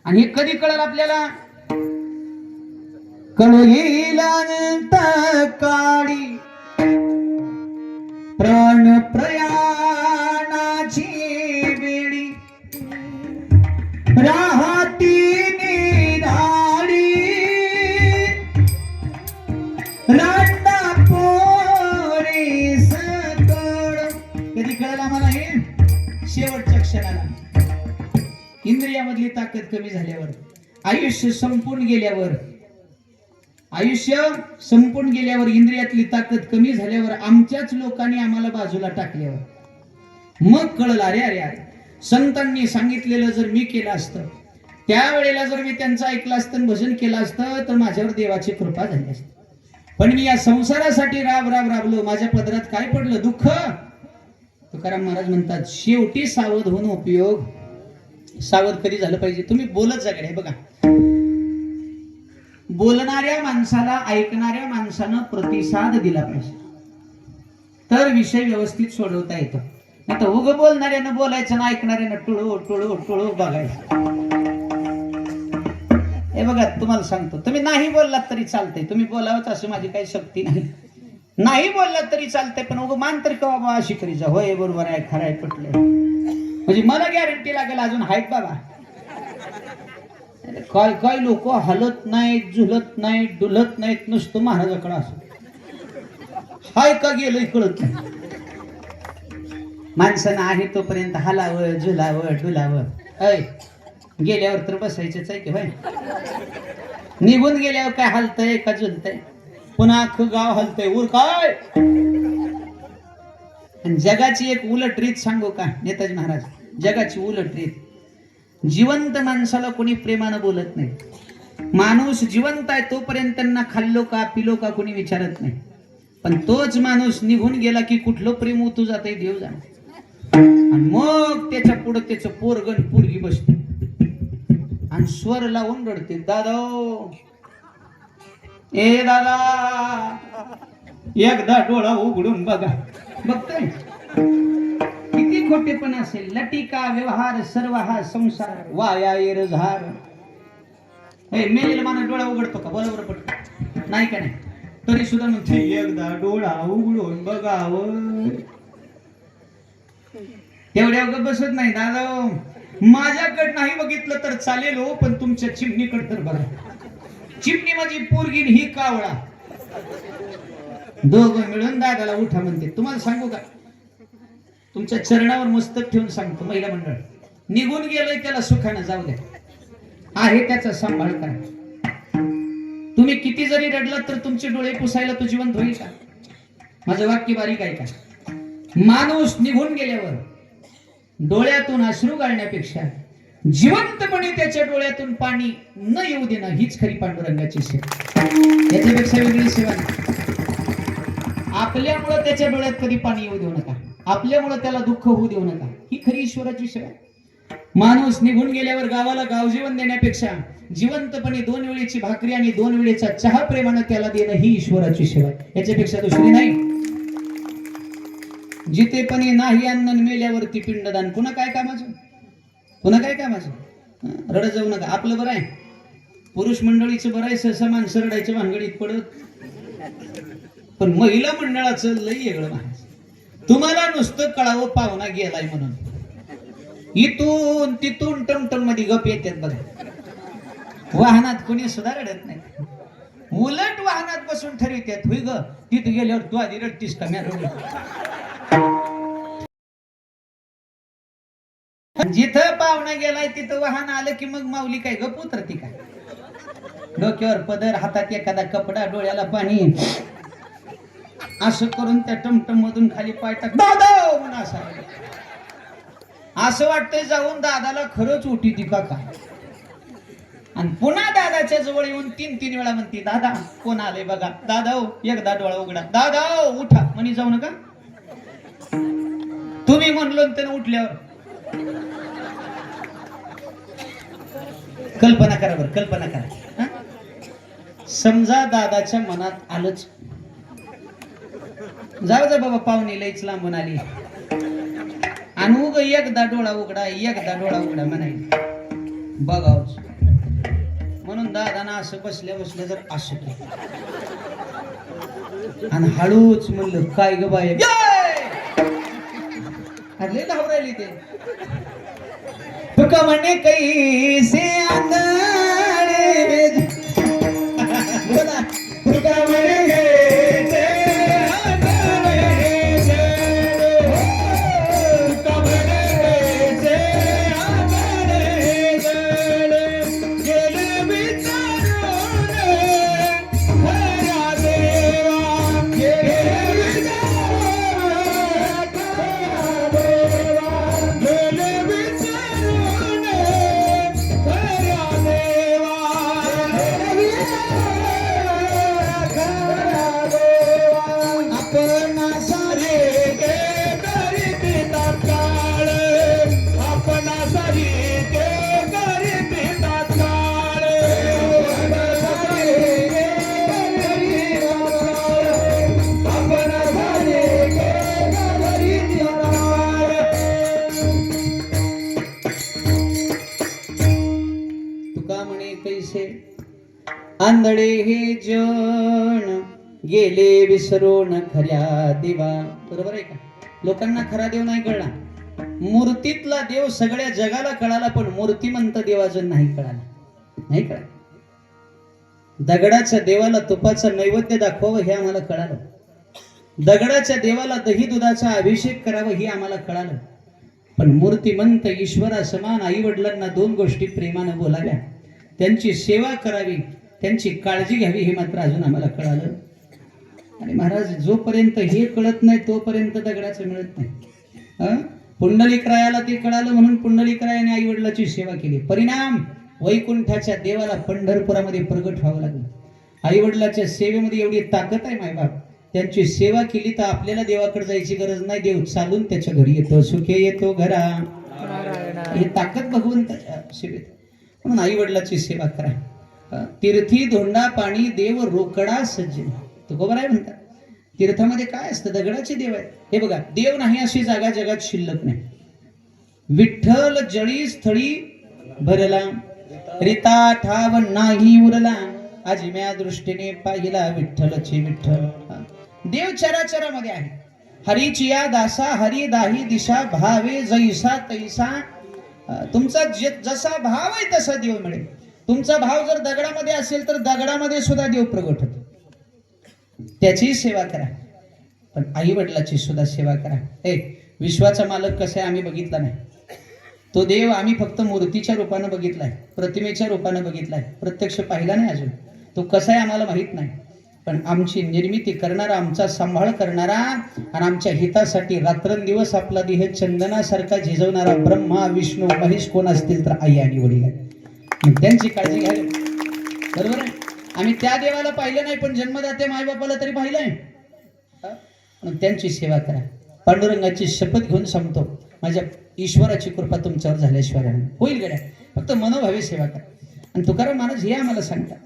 आणि हे कधी कळलं आपल्याला? कळीला काळी प्राण प्रयाणाची वेळी राहती निराळी रांडा पोरी सकळ. कधी कळलं आम्हाला हे? शेवटच्या क्षणाला, इंद्रियामधली ताकद कमी झाल्यावर, आयुष्य संपून गेल्यावर, आयुष्य संपून गेल्यावर, इंद्रियातली ताकद कमी झाल्यावर, आमच्याच लोकांनी आम्हाला बाजूला टाकल्यावर मग कळलं, अरे अरे अरे संतांनी सांगितलेलं जर मी केलं असतं, त्यावेळेला जर मी त्यांचं ऐकलं असतं, भजन केलं असतं, तर माझ्यावर देवाची कृपा झाली असती. पण मी या संसारासाठी राब राब राबलो, माझ्या पदरात काय पडलं? दुःख. तुकाराम महाराज म्हणतात, शेवटी सावध होऊन उपयोग. सावध कधी झालं पाहिजे? तुम्ही बोलत जाकडे बघा, बोलणाऱ्या माणसाला ऐकणाऱ्या माणसानं प्रतिसाद दिला पाहिजे, तर विषय व्यवस्थित सोडवता येतो. नाही तर उग बोलणाऱ्यानं बोलायचं ना, ऐकणाऱ्यानं टुळू टुळू टुळू बघायचं. हे बघा तुम्हाला सांगतो, तुम्ही नाही बोललात तरी चालतंय, तुम्ही बोलावंच असं माझी काही शक्ती नाही. नाही बोललात तरी चालतंय, पण उग मान तर का बाबा अशी करी जा, होय बरोबर आहे, खरं आहे, पटलं, म्हणजे मला गॅरंटी लागेल अजून आहेत बाबा. काय काय लोक हलत नाहीत, झुलत नाहीत, डुलत नाहीत, नुसतं महाराजाकडे असं हाय का गेलं कळत नाही. माणसानं आहे तोपर्यंत हलावं झुलावं डुलावं. ऐ गेल्यावर तर बसायचंच आहे की भाई. निघून गेल्यावर काय हलतंय का झुलतंय? पुन्हा अख्खं गाव हलतंय उर काय. आणि जगाची एक उलट रीत सांगू का नेताजी महाराज? जगाची उलट रीत. जिवंत माणसाला कोणी प्रेमानं बोलत नाही. माणूस जिवंत आहे तोपर्यंत त्यांना खाल्लो का पिलो का कोणी विचारत नाही. पण तोच माणूस निघून गेला की कुठलं प्रेम उतू जाते देव जाणे. आणि मग त्याच्या पुढे त्याचं पोरगण पोरगी बसते आणि स्वर लावून रडते, दादा ए दादा एकदा डोळा उघडून बघा. बघताय किती खोटेपण असेल. लटिका व्यवहार सर्व हा संसार वाया झार. मेलेला माणूस डोळा उघडतो का? बरोबर पटकन नाही का? नाही. तरी सुद्धा म्हणते एकदा डोळा उघडून बघावं. तेवढ्या बसत नाही दादा. माझ्याकडे नाही बघितलं तर चालेल हो, पण तुमच्या चिमणीकडे तर बघा. चिमणी माझी पोरगी ही कावळा. दोघं मिळून दादाला उठा म्हणते. तुम्हाला सांगू का, तुमच्या चरणावर मस्तक ठेवून सांगतो, महिला मंडळ निघून गेलंय त्याला सुखानं जाऊ द्या. आहे त्याचा सांभाळ करा. तुम्ही किती जरी रडलात तर तुमचे डोळे पुसायला तो जिवंत होईल का? माझं वाक्य बारीक आहे का? माणूस निघून गेल्यावर डोळ्यातून अश्रू गाळण्यापेक्षा जिवंतपणे त्याच्या डोळ्यातून पाणी न येऊ देणं हीच खरी पांडुरंगाची सेवा. याच्यापेक्षा वेगळी सेवा नाही. आपल्यामुळं त्याच्या डोळ्यात कधी पाणी येऊ देऊ नका. आपल्यामुळं त्याला दुःख होऊ देऊ नका. ही खरी ईश्वराची सेवा. माणूस निघून गेल्यावर गावाला गावजीवन देण्यापेक्षा जिवंतपणे 2 वेळेची भाकरी आणि 2 वेळेचा चहा प्रेमानं त्याला देणं ही ईश्वराची सेवा. याच्यापेक्षा दुसरी नाही. जितेपणे नाही अन्न मेल्यावरती पिंडदान. पुन्हा काय कामाचं? पुन्हा काय कामाचं? रडत जाऊ नका. आपलं बरं आहे. पुरुष मंडळीचं बरं आहे. सहसा माणसं रडायच्या भानगडीत पडत. पण महिला मंडळाचं लई वेगळं महाराज. तुम्हाला नुसतं कळावं पाहुणा गेलाय म्हणून इथून तिथून टमटम मध्ये गप येतात बघा. वाहनात कोणी सुद्धा रडत नाही. उलट वाहनात बसून ठरवितात, होय ग तिथे गेल्यावर तू आधी रडतीस का? मी रडली. जिथं पाहुणा गेलाय तिथं वाहन आलं की मग माऊली काय गप उतरती का? डोक्यावर पदर, हातात एखादा कपडा, डोळ्याला पाणी, असं करून त्या टमटम मधून खाली पाय टाक दादा म्हणून असं वाटतंय जाऊन दादाला खरंच उठी ती का काय. आणि पुन्हा दादाच्या जवळ येऊन 3 वेळा म्हणते, दादा कोण आले बघा. दादा एकदा डोळा उघडा. दादा उठा. म्हणे जाऊ नका. तुम्ही म्हणलो त्यानं उठल्यावर कल्पना करा बरं. कल्पना करा. समजा दादाच्या मनात आलंच, जाऊ जा बाबा पाहुणे लईच लांबून आली आणि उग एकदा डोळा उघडा एकदा डोळा उघडा म्हणायला बघावच. म्हणून दादाना असं बसल्या बसल्या जर असं केलं आणि हळूच म्हणलं काय ग बाय हरले घाबरायली ते. तुका म्हणे कैसे आंधळे बोला. तुका म्हणे आंधळे हे जण गेले विसरून खऱ्या देवा. बरोबर आहे का? लोकांना खरा देव नाही कळला. मूर्तीतला देव सगळ्या जगाला कळाला, पण मूर्तिमंत देवाचं नाही कळाला. नाही कळा. दगडाच्या देवाला तुपाचं नैवेद्य दाखवावं हे आम्हाला कळालं. दगडाच्या देवाला दही दुधाचा अभिषेक करावा हे आम्हाला कळालं, पण मूर्तिमंत ईश्वरा समान आई वडिलांना दोन गोष्टी प्रेमानं बोलाव्या, त्यांची सेवा करावी, त्यांची काळजी घ्यावी हे मात्र अजून आम्हाला कळालं. आणि महाराज जोपर्यंत हे कळत नाही तोपर्यंत दगडाचं मिळत नाही. पुंडलिकरायाला ते कळालं म्हणून पुंडलिकरायाने आई वडिलाची सेवा केली. परिणाम वैकुंठाच्या देवाला पंढरपुरामध्ये प्रगट व्हावं लागलं. आई वडिलाच्या सेवेमध्ये एवढी ताकद आहे मायबाप, त्यांची सेवा केली तर आपल्याला देवाकडे जायची गरज नाही, देव चालून त्याच्या घरी येतो, सुखे येतो घरा. ही ताकद भगवंताच्या सेवेत. म्हणून आई वडिलाची सेवा करा. तीर्थी धोंडा पाणी देव रोकडा सज्जन, तुकोबाराय म्हणतात. तीर्थामध्ये काय असतं? दगडाचे देव आहेत. हे बघा, देव नाही अशी जागा जगात शिल्लक नाही. विठ्ठल जळी स्थळी भरला, रिता ठाव नाही उरला, आजम्या दृष्टीने पाहिला विठ्ठलची विठ्ठल. देव चराचरामध्ये आहे. हरीची या दासा हरी दाही दिशा, भावे जैसा तैसा. तुमचा जसा भाव आहे तसा देव मिळेल. तुमचा भाव जर दगडामध्ये असेल तर दगडामध्ये सुद्धा देव प्रगट होतो. त्याची सेवा करा, पण आई वडिलाची सुद्धा सेवा करा. विश्वाचा मालक कसा आहे आम्ही बघितला नाही. तो देव आम्ही फक्त मूर्तीच्या रूपानं बघितलाय, प्रतिमेच्या रूपानं बघितलाय, प्रत्यक्ष पाहिला नाही अजून. तो कसा आहे आम्हाला माहित नाही, पण आमची निर्मिती करणारा, आमचा सांभाळ करणारा आणि आमच्या हितासाठी रात्रंदिवस आपला देह चंदनासारखा झिजवणारा ब्रह्मा विष्णू महेश कोण असतील तर आई आणि वडील आहे. त्यांची काळजी घ्यावी, बरोबर आहे. आम्ही त्या देवाला पाहिलं नाही, पण जन्मदात्या मायबापाला तरी पाहिलंय. म्हणून त्यांची सेवा करा. पांडुरंगाची शपथ घेऊन सांगतो, माझ्या ईश्वराची कृपा तुमच्यावर झाल्याशिवाय होईल गड्या, फक्त मनोभावे सेवा करा. आणि तुकाराम महाराज हे आम्हाला सांगतात,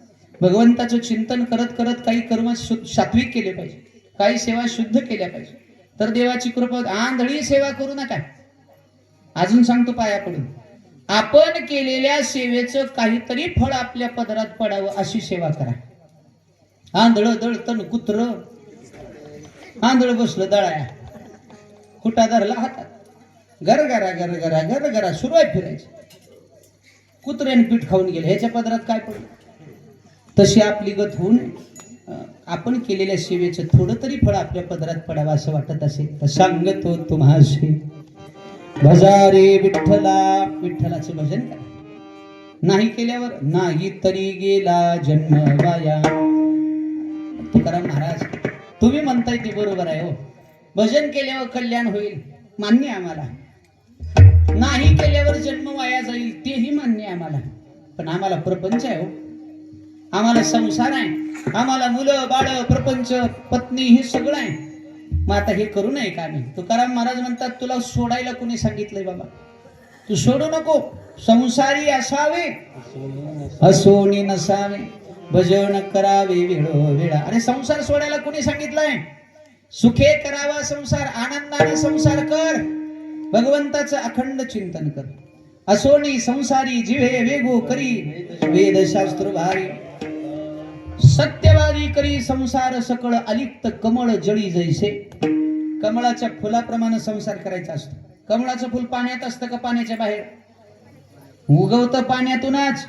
भगवंताचं चिंतन करत करत काही कर्म सात्विक केले पाहिजे, काही सेवा शुद्ध केल्या पाहिजे, तर देवाची कृपा. आंधळी सेवा करू नका. अजून सांगतो पाया पडून, आपण केलेल्या सेवेचं काहीतरी फळ आपल्या पदरात पडावं अशी सेवा करा. आंधळ दळतन कुत्र, आंधळ बसलं दळाया, कुटा धरला हातात, गरगरा गरगरा गरगरा सुरू आहे फिरायचं, कुत्र्याने पीठ खाऊन गेले, ह्याच्या पदरात काय पडलं? तशी आपली गत होऊ नये. आपण केलेल्या सेवेचं थोडं तरी फळ आपल्या पदरात पडावं असं वाटत असेल तर सांगतो तुम्हाशी, भजा रे विठ्ठला. विठ्ठलाचं भजन करा. नाही केल्यावर नाही तरी गेला जन्म वाया. तुकाराम महाराज, तुम्ही म्हणताय ते बरोबर आहे हो, भजन केल्यावर कल्याण होईल, मान्य आम्हाला. नाही केल्यावर जन्म वाया जाईल तेही मान्य आम्हाला. पण आम्हाला प्रपंच आहे हो, आम्हाला संसार आहे, आम्हाला मुलं बाळ प्रपंच पत्नी हे सगळं आहे. मग आता हे करू नये का आम्ही? तुकाराम महाराज म्हणतात, तुला सोडायला कोणी सांगितलंय बाबा? तू सोडू नको. संसारी असावे असोनी नसावे, भजन करावे वेळोवेळा. अरे संसार सोडायला कोणी सांगितलंय? सुखे करावा संसार, आनंदाने संसार कर, भगवंताचं अखंड चिंतन कर. असोनी संसारी जिव्हे वेगो करी, वेदशास्त्र भारी. सत्यवादी करी संसार सकळ, अलिप्त कमळ जळी जैसे. कमळाच्या फुलाप्रमाणे संसार करायचा असतो. कमळाचं फुल पाण्यात असतं का पाण्याच्या बाहेर? उगवतं पाण्यातूनच,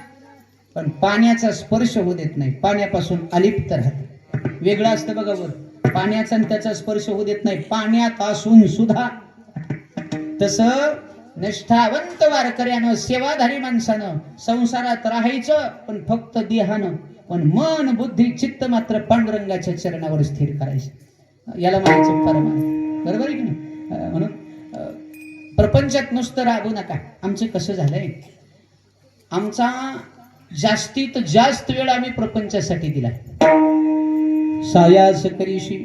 पण पाण्याचा स्पर्श होऊ देत नाही, पाण्यापासून अलिप्त राहत. वेगळं असतं बघा वर, पाण्याचा आणि त्याचा स्पर्श होऊ देत नाही, पाण्यात असून सुद्धा. तसं निष्ठावंत वारकऱ्यानं, सेवाधारी माणसानं संसारात राहायचं, पण फक्त देहानं, पण मन बुद्धी चित्त मात्र पांडुरंगाच्या चरणावर स्थिर करायचं. याला म्हणायचं परमार्थ, बरोबर आहे की नाही? म्हणून प्रपंचात नुसतं राबू नका. आमचं कसं झालंय, आमचा जास्तीत जास्त वेळ आम्ही प्रपंचासाठी दिला. सायास करीशी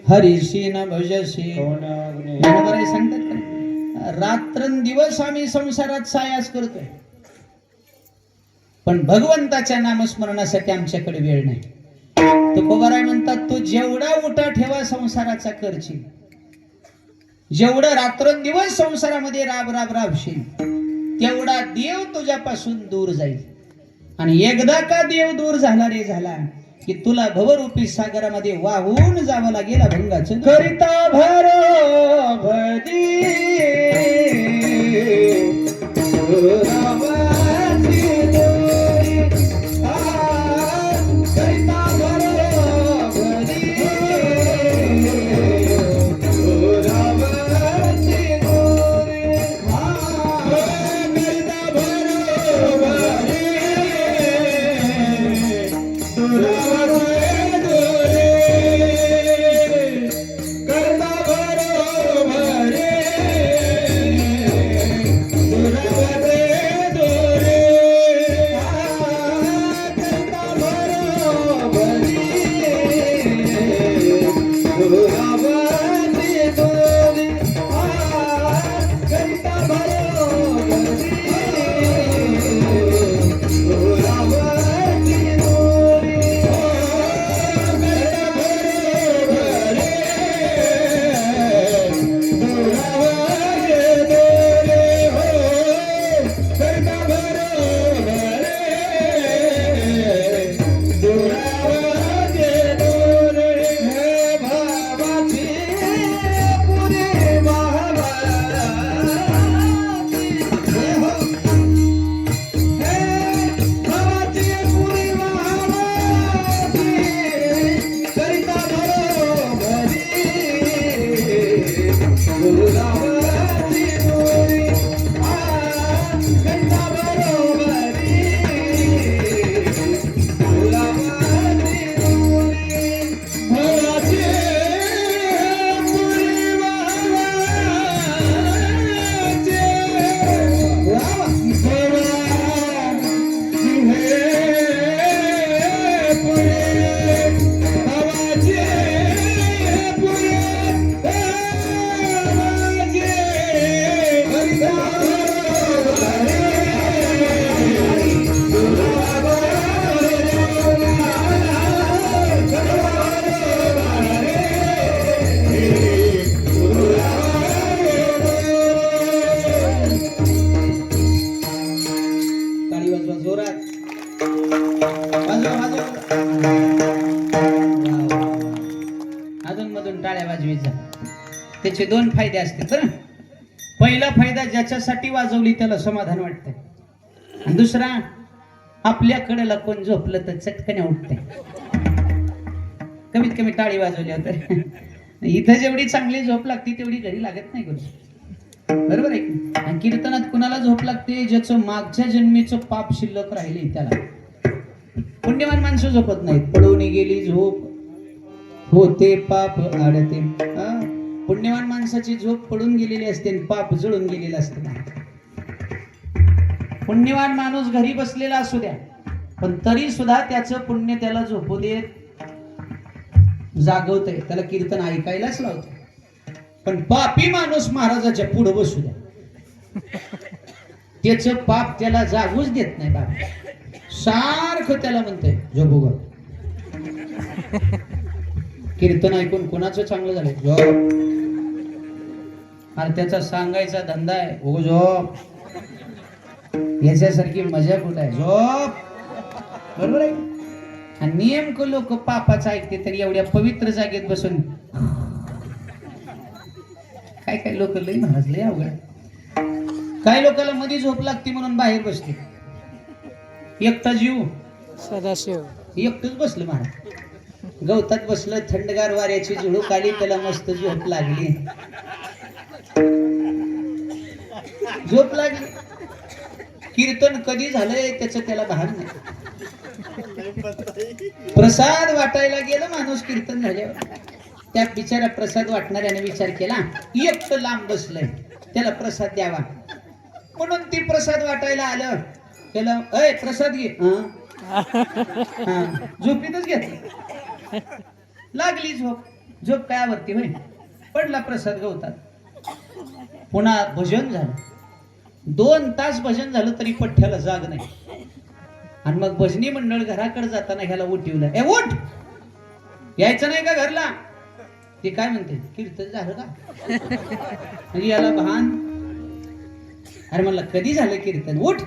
हरिशी न भजशी, बरोबर सांगतात का? रात्रंदिवस आम्ही संसारात सायास करतोय, पण भगवंताच्या नामस्मरणासाठी आमच्याकडे वेळ नाही. तुकोबाराय म्हणतात, तू जेवढा उठा ठेवा संसाराचा करशील, जेवढं रात्रंदिवस संसारामध्ये राब राब राबशील, तेवढा देव तुझ्यापासून दूर जाईल. आणि एकदा का देव दूर झाला रे झाला की तुला भवरूपी सागरामध्ये वाहून जावं लागेल अभंगाचं. करिता भरो भदी त्याचे दोन फायदे असतील बरं. पहिला फायदा, ज्याच्यासाठी वाजवली त्याला समाधान वाटतंय. आणि दुसरा, आपल्याकडेला कोण झोपलं तर चटकन उठते. कमीत कमी टाळी वाजवली होते. इथं जेवढी चांगली झोप लागते तेवढी घरी लागत नाही कोणी. बरोबर आहे की? आणि कीर्तनात कुणाला झोप लागते? ज्याचं मागच्या जन्मीचं पाप शिल्लक राहिले त्याला. पुण्यवान माणसं झोपत नाहीत. पळून गेली झोप होते पाप आडते. पुण्यवान माणसाची झोप पडून गेलेली असते आणि पाप जळून गेलेलं असतं. पुण्यवान माणूस घरी बसलेला असू द्या, पण तरी सुद्धा त्याचं पुण्य त्याला झोपू देत, जागवतंय, त्याला कीर्तन ऐकायलाच लावतंय. पण पापी माणूस महाराजाच्या पुढे बसू द्या, त्याचं पाप त्याला जागूच देत नाही. बाबा सारखं त्याला म्हणतंय झोपू ग. कीर्तन ऐकून कोणाचं चांगलं झालं? झोप. अरे त्याचा सांगायचा धंदा आहे, ओ झोप. याच्यासारखी मजा कुठं आहे? झोप. बरोबर आहे. आणि नेमकं लोक पापाचं ऐकते तरी एवढ्या पवित्र जागेत बसून काय काय लोक लई महाराज लई अवघड. काय लोकांना मध्ये झोप लागते म्हणून बाहेर बसते. एकटा जीव सदाशिव एकटच बसलं महाराज. गवतात बसलं, थंडगार वाऱ्याची झुळूक आली, त्याला मस्त झोप लागली. झोप लागली. कीर्तन कधी झालंय त्याचं त्याला भान नाही. प्रसाद वाटायला गेलं माणूस कीर्तन झाल्यावर. त्या बिचारा प्रसाद वाटणाऱ्याने विचार केला, एकटं लांब बसलंय, त्याला प्रसाद द्यावा. म्हणून ती प्रसाद वाटायला आलं. त्याला अय प्रसाद घे. झोपीतच घेतलं. लागली झोप. झोप काय वरती होय, पडला प्रसाद गवतात. पुन्हा भजन झालं. 2 तास भजन झालं तरी पठ्ठ्याला जाग नाही. आणि मग भजनी मंडळ घराकडे जाताना ह्याला उठवलं. ए उठ, यायचं नाही का घरला? ते काय म्हणते, कीर्तन झालं का? म्हणजे याला भान. अरे म्हणलं कधी झालं कीर्तन? उठ,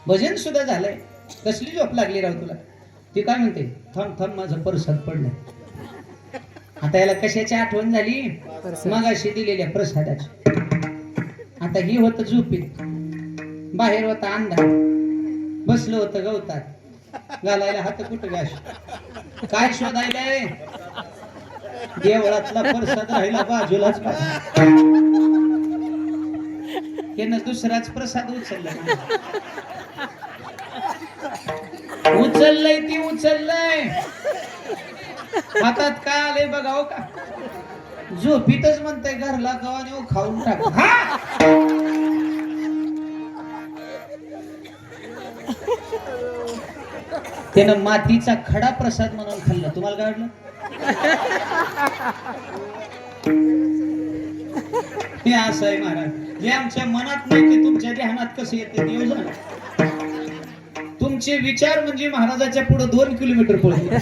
भजन सुद्धा झालंय, कसली झोप लागली राव तुला? ते काय म्हणते, थांब थांब माझं प्रसाद पडलंय. आता याला कशाची आठवण झाली? मगाशी दिलेल्या प्रसादाची. आता ही होत झोपीत, बाहेर होता अंधार, बसलं होतं गवतात, घालायला हात कुठं गाश. काय शोधायलाय? देवळातला प्रसाद राहिला बाजूलाच. त्यानं दुसराच प्रसाद उचलला. उचललंय ती उचललंय, हातात काय आलंय बघाव का? झोपीतच म्हणतंय घरला कवा नेऊ खाऊन टाक. त्यानं मातीचा खडा प्रसाद म्हणून खाल्ला. तुम्हाला काय वाटलं? हे असं आहे महाराज, जे आमच्या मनात नाही ते तुमच्या ध्यानात कसं येते देव जाणे. तुमचे विचार म्हणजे महाराजाच्या पुढे 2 किलोमीटर पळते.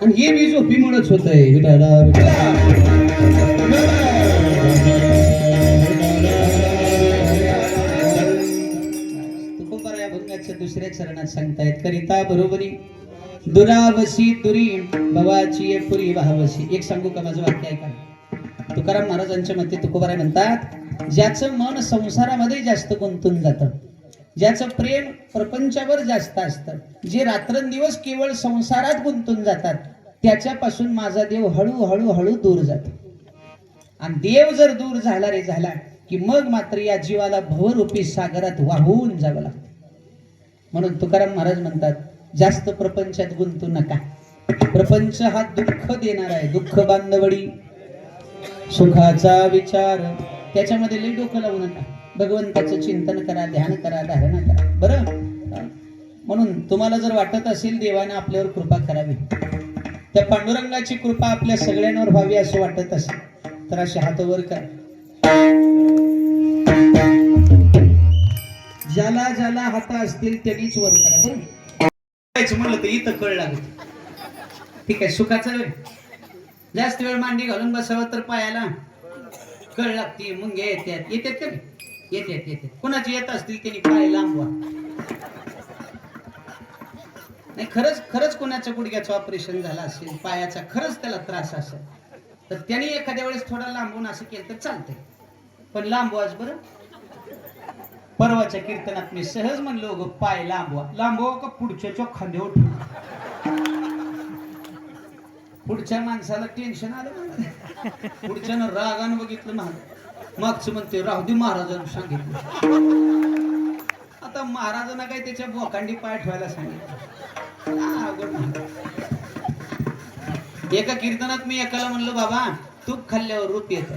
आणि हे मी झोपीमुळेच होत आहे. तुकोबारा या भंगाच्या दुसऱ्या चरणात सांगतायत, करिता बरोबरी दुरावशी दुरी भवाची पुरी वाहवशी. एक सांगू का, माझं वाक्य ऐका. तुकाराम महाराजांच्या मते तुकोबारा म्हणतात, ज्याचं मन संसारामध्ये जास्त गुंतून जातं, ज्याचं प्रेम प्रपंचावर जास्त असतं, जे रात्रंदिवस केवळ संसारात गुंतून जातात, त्याच्यापासून माझा देव हळूहळू हळू दूर जातो. आणि देव जर दूर झाला रे झाला की मग मात्र या जीवाला भवरूपी सागरात वाहून जावं लागतं. म्हणून तुकाराम महाराज म्हणतात, जास्त प्रपंचात गुंतू नका. प्रपंच हा दुःख देणार आहे. दुःख बांधवडी सुखाचा विचार, त्याच्यामध्ये लई डोकं लावू नका. भगवंताचं चिंतन करा, ध्यान करा, धारणा करा. बरं, म्हणून तुम्हाला जर वाटत असेल देवाने आपल्यावर कृपा करावी, त्या पांडुरंगाची कृपा आपल्या सगळ्यांवर व्हावी असं वाटत असेल तर असे हात वर करा. ज्याला ज्याला हात असतील त्यांनीच वर करा. बरं, म्हणलं तर इथं कळ लागत. ठीक आहे, सुखाचा वेळ जास्त वेळ मांडी घालून बसावं तर पायाला कळ लागते, मुंग्या येतात. येतात का? येतात. कोणाची येत असतील त्यांनी पाय लांबवा. नाही, खरंच कोणाच्या गुडघ्याचं ऑपरेशन झालं असेल, पायाचा खरंच त्याला त्रास असेल तर त्यांनी एखाद्या वेळेस थोडा लांबून असं केलं तर चालतंय, पण लांबवाच बरं. परवाच्या कीर्तनात मी सहज म्हणलो ग पाय लांबवा का पुढच्याच्या खांद्यावर ठेवू. पुढच्या माणसाला टेन्शन आलं, पुढच्यानं रागानं बघितलं मागचं म्हणते राहू दे महाराजांना सांगितलं. आता महाराजांना काय त्याच्या बोकांडी पाय ठेवायला सांगितलं. अवघड नाही. एका कीर्तनात मी एकाला म्हणलं बाबा तूप खाल्ल्यावर रूप येत.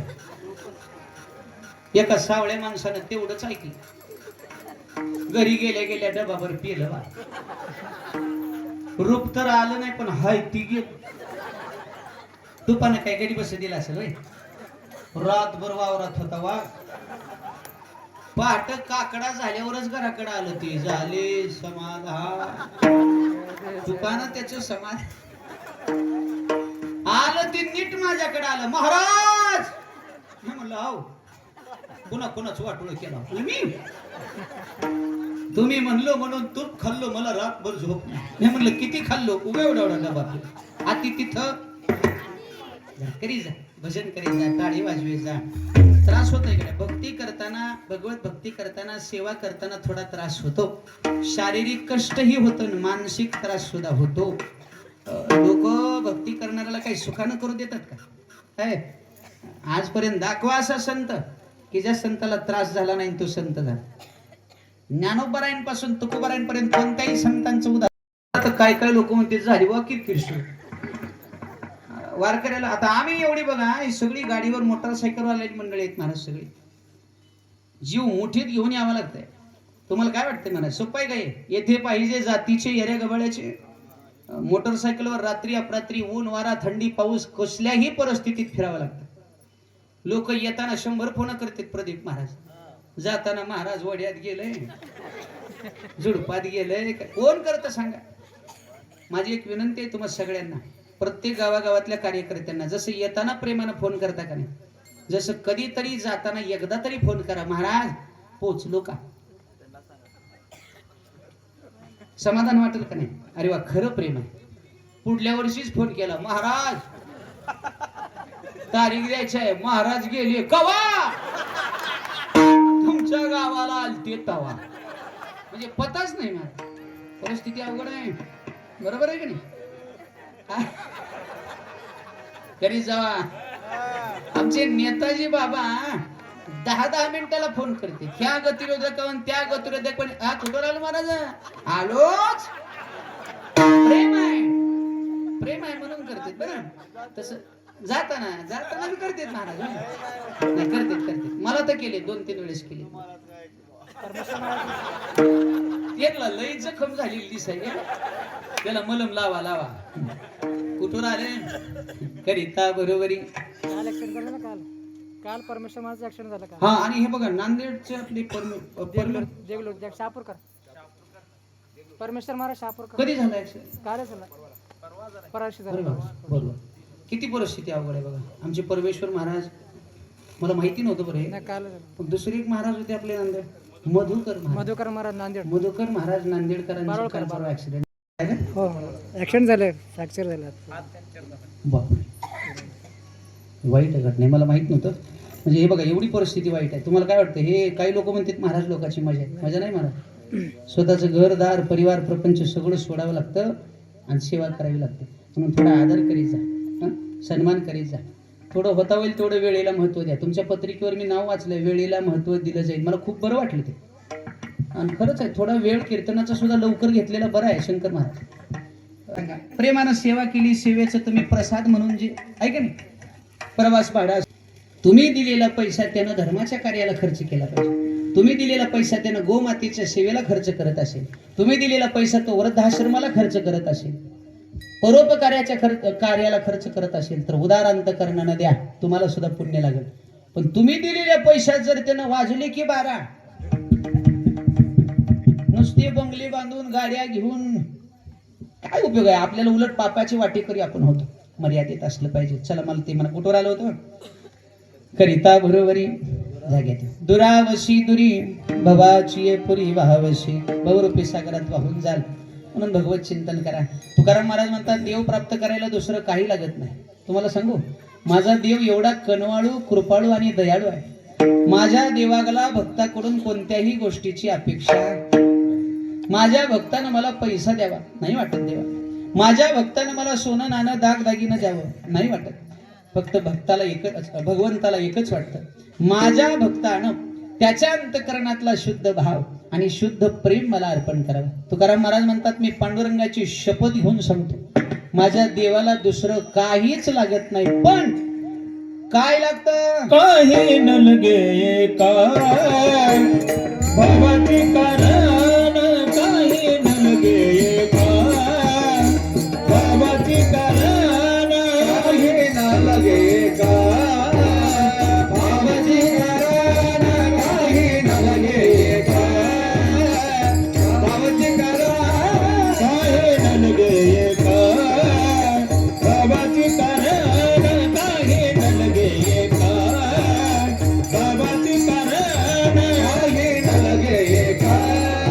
एका सावळ्या माणसानं तेवढंच ऐकलं. घरी गेल्या डबाभर पिलं बा. रूप तर आलं नाही पण हाय ती गेल. तुपानं काय गडी बस दिला असेल होय. रातभर वावरात होता वाघ. पहाट काकडा झाल्यावरच घराकडे आलं. ते झाले समाधान. तुपानं त्याचं समाधान आलं. ते नीट माझ्याकडे आलं. महाराज मी म्हणलं हो पुन्हा कोणाचं वाटोळं केलं मी. तुम्ही म्हणलो म्हणून तूप खाल्लो मला रातभर झोप नाही. मी म्हणलं किती खाल्लो उभे एवढा डबा. आती तिथं करी जा भजन करी जा टाळी वाजवी जा. त्रास होतोय का? भक्ती करताना भगवत भक्ती करताना सेवा करताना थोडा त्रास होतो. शारीरिक कष्टही होतं, मानसिक त्रास सुद्धा होतो. लोक भक्ती करणाऱ्याला काही सुखानं करू देतात का? काय आजपर्यंत दाखवा असा संत की ज्या संताला त्रास झाला नाही तो संत झाला. ज्ञानोबरायांपासून तुकोबरायांपर्यंत कोणत्याही संतांचं उदाहरण. आता काय काय लोक म्हणते झाली वा किरकिर वारकऱ्याला. आता आम्ही एवढी बघा ही सगळी गाडीवर मोटरसायकल वाल्याची मंडळी आहेत महाराज. सगळी जीव मुठीत घेऊन यावं लागतंय. तुम्हाला काय वाटतंय महाराज सोपं आहे काय? येथे पाहिजे जातीचे येऱ्या गबाळ्याचे. मोटरसायकलवर रात्री अपरात्री ऊन वारा थंडी पाऊस कसल्याही परिस्थितीत फिरावं लागतं. लोक येताना 100 फोन करतात. प्रदीप महाराज जाताना महाराज वड्यात गेलंय झुडपात गेलंय. कोण करतं सांगा? माझी एक विनंती आहे तुम्हाला सगळ्यांना, प्रत्येक गावागावातल्या कार्यकर्त्यांना, जसं येताना प्रेमानं फोन करता का नाही, जसं कधीतरी जाताना एकदा तरी फोन करा. महाराज पोचलो का? समाधान वाटेल का नाही? अरे वा खरं प्रेम आहे. पुढल्या वर्षीच फोन केला महाराज तारीख द्यायची आहे. महाराज गेले कवा? तुमच्या गावाला आलते तवा. म्हणजे पताच नाही मला. परिस्थिती अवघड आहे. बरोबर आहे की नाही? कधी जावा आमचे नेताजी बाबा 10 मिनिटाला फोन करते. ह्या गतिरोधक त्या गतिरोधक पण हा कुठं आलो महाराज? आलोच. प्रेम आहे म्हणून करते बरं. तसं जाताना मी करते महाराज. नाही करते मला तर केले 2-3 वेळेस केले. त्याला लई जखम झालेली दिसायची. त्याला मलम लावा कुठून आले करिता बरोबरी. काल परमेश्वर महाराज ऍक्सिडेंट झाला का? हा आणि हे बघा नांदेडचे आपले शहापूरकर परमेश्वर महाराज शहापूरकर कधी झाला ऍक्सिडेंट? कालच झाला. परवाशी झाला. बरोबर. किती परिस्थिती अवघड आहे बघा. आमचे परमेश्वर महाराज मला माहिती नव्हतं बरं हे. नाही काल झाला. पण दुसरे एक महाराज होते आपले नांदेड मधुकर महाराज नांदेडकरांचा काल परवा ऍक्सिडेंट. हो ऍक्सिडेंट झालं. फ्रॅक्चर झालं. बापरे वाईट घटना मला माहित नव्हतं. म्हणजे हे बघा एवढी परिस्थिती वाईट आहे. तुम्हाला काय वाटतं? हे काही लोक म्हणतात महाराज लोकांची मजा आहे. मजा नाही महाराज. स्वतःचं घरदार परिवार प्रपंच सगळं सोडावं लागतं आणि सेवा करावी लागते. म्हणून थोडा आदर करीत जा, सन्मान करीत जा. थोडं होता होईल तेवढं वेळेला महत्व द्या. तुमच्या पत्रिकेवर मी नाव वाचलंय वेळेला महत्व दिलं जाईल. मला खूप बरं वाटलं ते. आणि खरंच आहे थोडा वेळ कीर्तनाचा सुद्धा लवकर घेतलेला बरा आहे. शंकर महाराज प्रेमानं सेवा केली. सेवेचं तुम्ही प्रसाद म्हणून जे ऐका नाही प्रवास भाडा तुम्ही दिलेला पैसा त्यानं धर्माच्या कार्याला खर्च केला पाहिजे. तुम्ही दिलेला पैसा त्यानं गोमातेच्या सेवेला खर्च करत असेल. तुम्ही दिलेला पैसा तो वृद्धाश्रमाला खर्च करत असेल. परोपकार्याच्या कार्याला खर्च करत असेल तर उदार अंतकरणानं द्या. तुम्हाला सुद्धा पुण्य लागेल. पण तुम्ही दिलेल्या पैशात जर त्यानं वाजले की 12 नुसते बंगले बांधून गाड्या घेऊन काय उपयोग आहे? आपल्याला उलट पापाची वाटेकरी आपण होतो. मर्यादेत असलं पाहिजे. चला मला कुठवर आलं होतं? करिता बरोबरी जाग्यात दुरावशी दुरी भवाची पुरी वाहवशी बहुरूपी सागरात वाहून जाल. म्हणून भगवत चिंतन करा. तुकाराम महाराज म्हणतात देव प्राप्त करायला दुसरं काही लागत नाही. तुम्हाला सांगू माझा देव एवढा कनवाळू कृपाळू आणि दयाळू आहे. माझ्या देवाला भक्ताकडून कोणत्याही गोष्टीची अपेक्षा, माझ्या भक्तानं मला पैसा द्यावा नाही वाटत देवा, माझ्या भक्तानं मला सोनं नाणं दागदागिनं द्यावं नाही वाटत. फक्त भक्ताला एकच, भगवंताला एकच वाटतं, माझ्या भक्तानं त्याच्या अंतकरणातला शुद्ध भाव आणि शुद्ध प्रेम मला अर्पण करावं. तुकाराम महाराज म्हणतात, मी पांडुरंगाची शपथ घेऊन सांगतो, माझ्या देवाला दुसरं काहीच लागत नाही. पण काय लागतं? काही न लगे काय भावाची कारण, काही न लगे काय भावाची कारण, काही न लगे काय भावाची कारण, काही न लगे काय भावाची कारण, काही न लगे काय भावाची कारण, काही न लगे काय बाबाची कारण, काही न लगे काय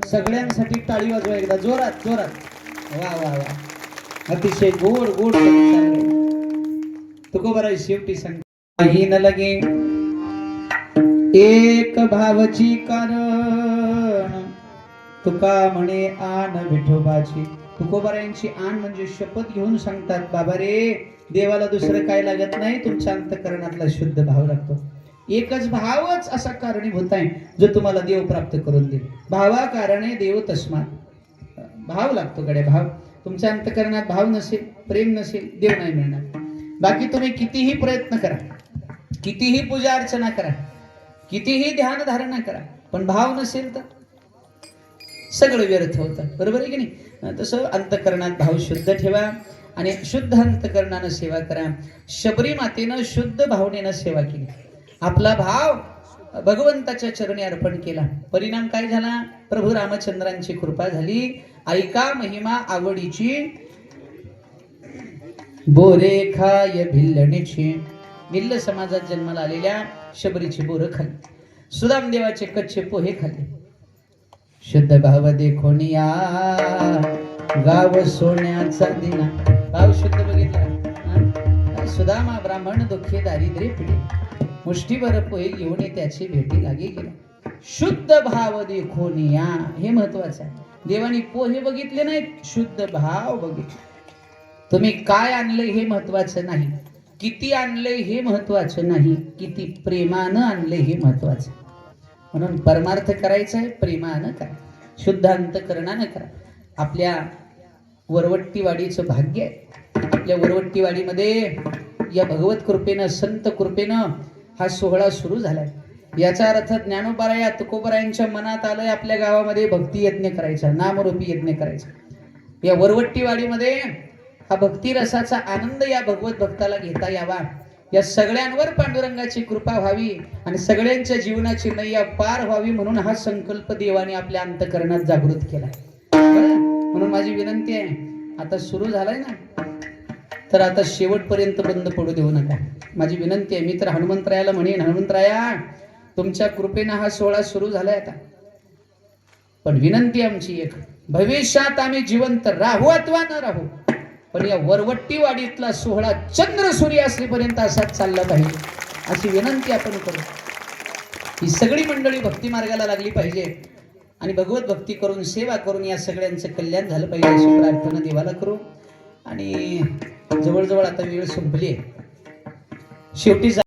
सगळ्यांसाठी टाळी वाजवा एकदा जोरात जोरात. वा वा वा, अतिशय गोड गोड चाललंय. तुकोबराय शेवटी सांग ही न लगे एक भावची कारण तुका म्हणे आन विठोबाची. तुकोबारायांची आण म्हणजे शपथ घेऊन सांगतात, बाबा रे देवाला दुसरं काय लागत नाही, तुमच्या अंतःकरणातला शुद्ध भाव लागतो. एकच भावच असा कारणीभूत आहे जो तुम्हाला देव प्राप्त करून देईल. भावा कारणे देव तस्मात. भाव लागतो गड्या, भाव. तुमच्या अंतःकरणात भाव नसेल, प्रेम नसेल, देव नाही मिळणार. बाकी तुम्ही कितीही प्रयत्न करा, कितीही पूजा अर्चना करा, कितीही ध्यान धारणा करा, पण भाव नसेल तर सगळं व्यर्थ होतं. बरोबर आहे की नाही? तसं अंतःकरणात भाव शुद्ध ठेवा आणि शुद्ध अंतःकरणानं सेवा करा. शबरी मातेनं शुद्ध भावनेनं सेवा केली. आपला भाव भगवंताच्या चरणी अर्पण केला. परिणाम काय झाला? प्रभू रामचंद्रांची कृपा झाली. ऐका महिमा आवडीची, बोरे खाय भिल्लणीची. भिल्ल समाजात जन्माला आलेल्या शबरीची बोरं खाल्ली, सुदामदेवाचे कच्चे पोहे खाल्ले. शुद्ध भाव देखोनिया गाव सोन्याचा दिना. भाव शुद्ध बघितला. सुदामा ब्राह्मण दुःखे दारिद्र्य पिढे, मुष्टीभर पोहे घेऊन त्याची भेटी लागे गेला. शुद्ध भाव देखोनिया, हे महत्वाचं आहे. देवानी पोहे बघितले नाहीत, शुद्ध भाव बघितले. तुम्ही काय आणलंय हे महत्वाचं नाही, किती आणलंय हे महत्वाचं नाही, किती प्रेमानं आणलंय हे महत्वाचं. म्हणून परमार्थ करायचा आहे, प्रेमानं करा, शुद्ध अंतःकरणानं करा. आपल्या वरवट्टीवाडीचं भाग्य आहे. आपल्या वरवट्टीवाडीमध्ये या भगवत कृपेनं, संत कृपेनं हा सोहळा सुरू झालाय. याचा अर्थ ज्ञानोबाराया तुकोबारायांच्या मनात आलंय आपल्या गावामध्ये भक्ती यज्ञ करायचा, नामरूपी यज्ञ करायचा. या वरवट्टीवाडीमध्ये हा भक्ती रसाचा आनंद या भगवत भक्ताला घेता यावा, या सगळ्यांवर पांडुरंगाची कृपा व्हावी आणि सगळ्यांच्या जीवनाची नैया पार व्हावी म्हणून हा संकल्प देवाने आपल्या अंतःकरणात जागृत केला. म्हणून माझी विनंती आहे, आता सुरू झालाय ना, तर आता शेवटपर्यंत बंद पडू देऊ नका. माझी विनंती आहे. मी तर हनुमंतरायाला म्हणेन, हनुमंतराया तुमच्या कृपेनं हा सोहळा सुरू झालाय आता, पण विनंती आमची एक, भविष्यात आम्ही जिवंत राहू अथवा न राहू, पण या वरवट्टीवाडीतला सोहळा चंद्र सूर्य असलेपर्यंत असाच चालला पाहिजे, अशी विनंती आपण करू. ही सगळी मंडळी भक्ती मार्गाला लागली पाहिजे आणि भगवत भक्ती करून सेवा करून या सगळ्यांचं कल्याण झालं पाहिजे अशी प्रार्थना देवाला करू. आणि जवळजवळ आता वेळ संपली आहे. शेवटी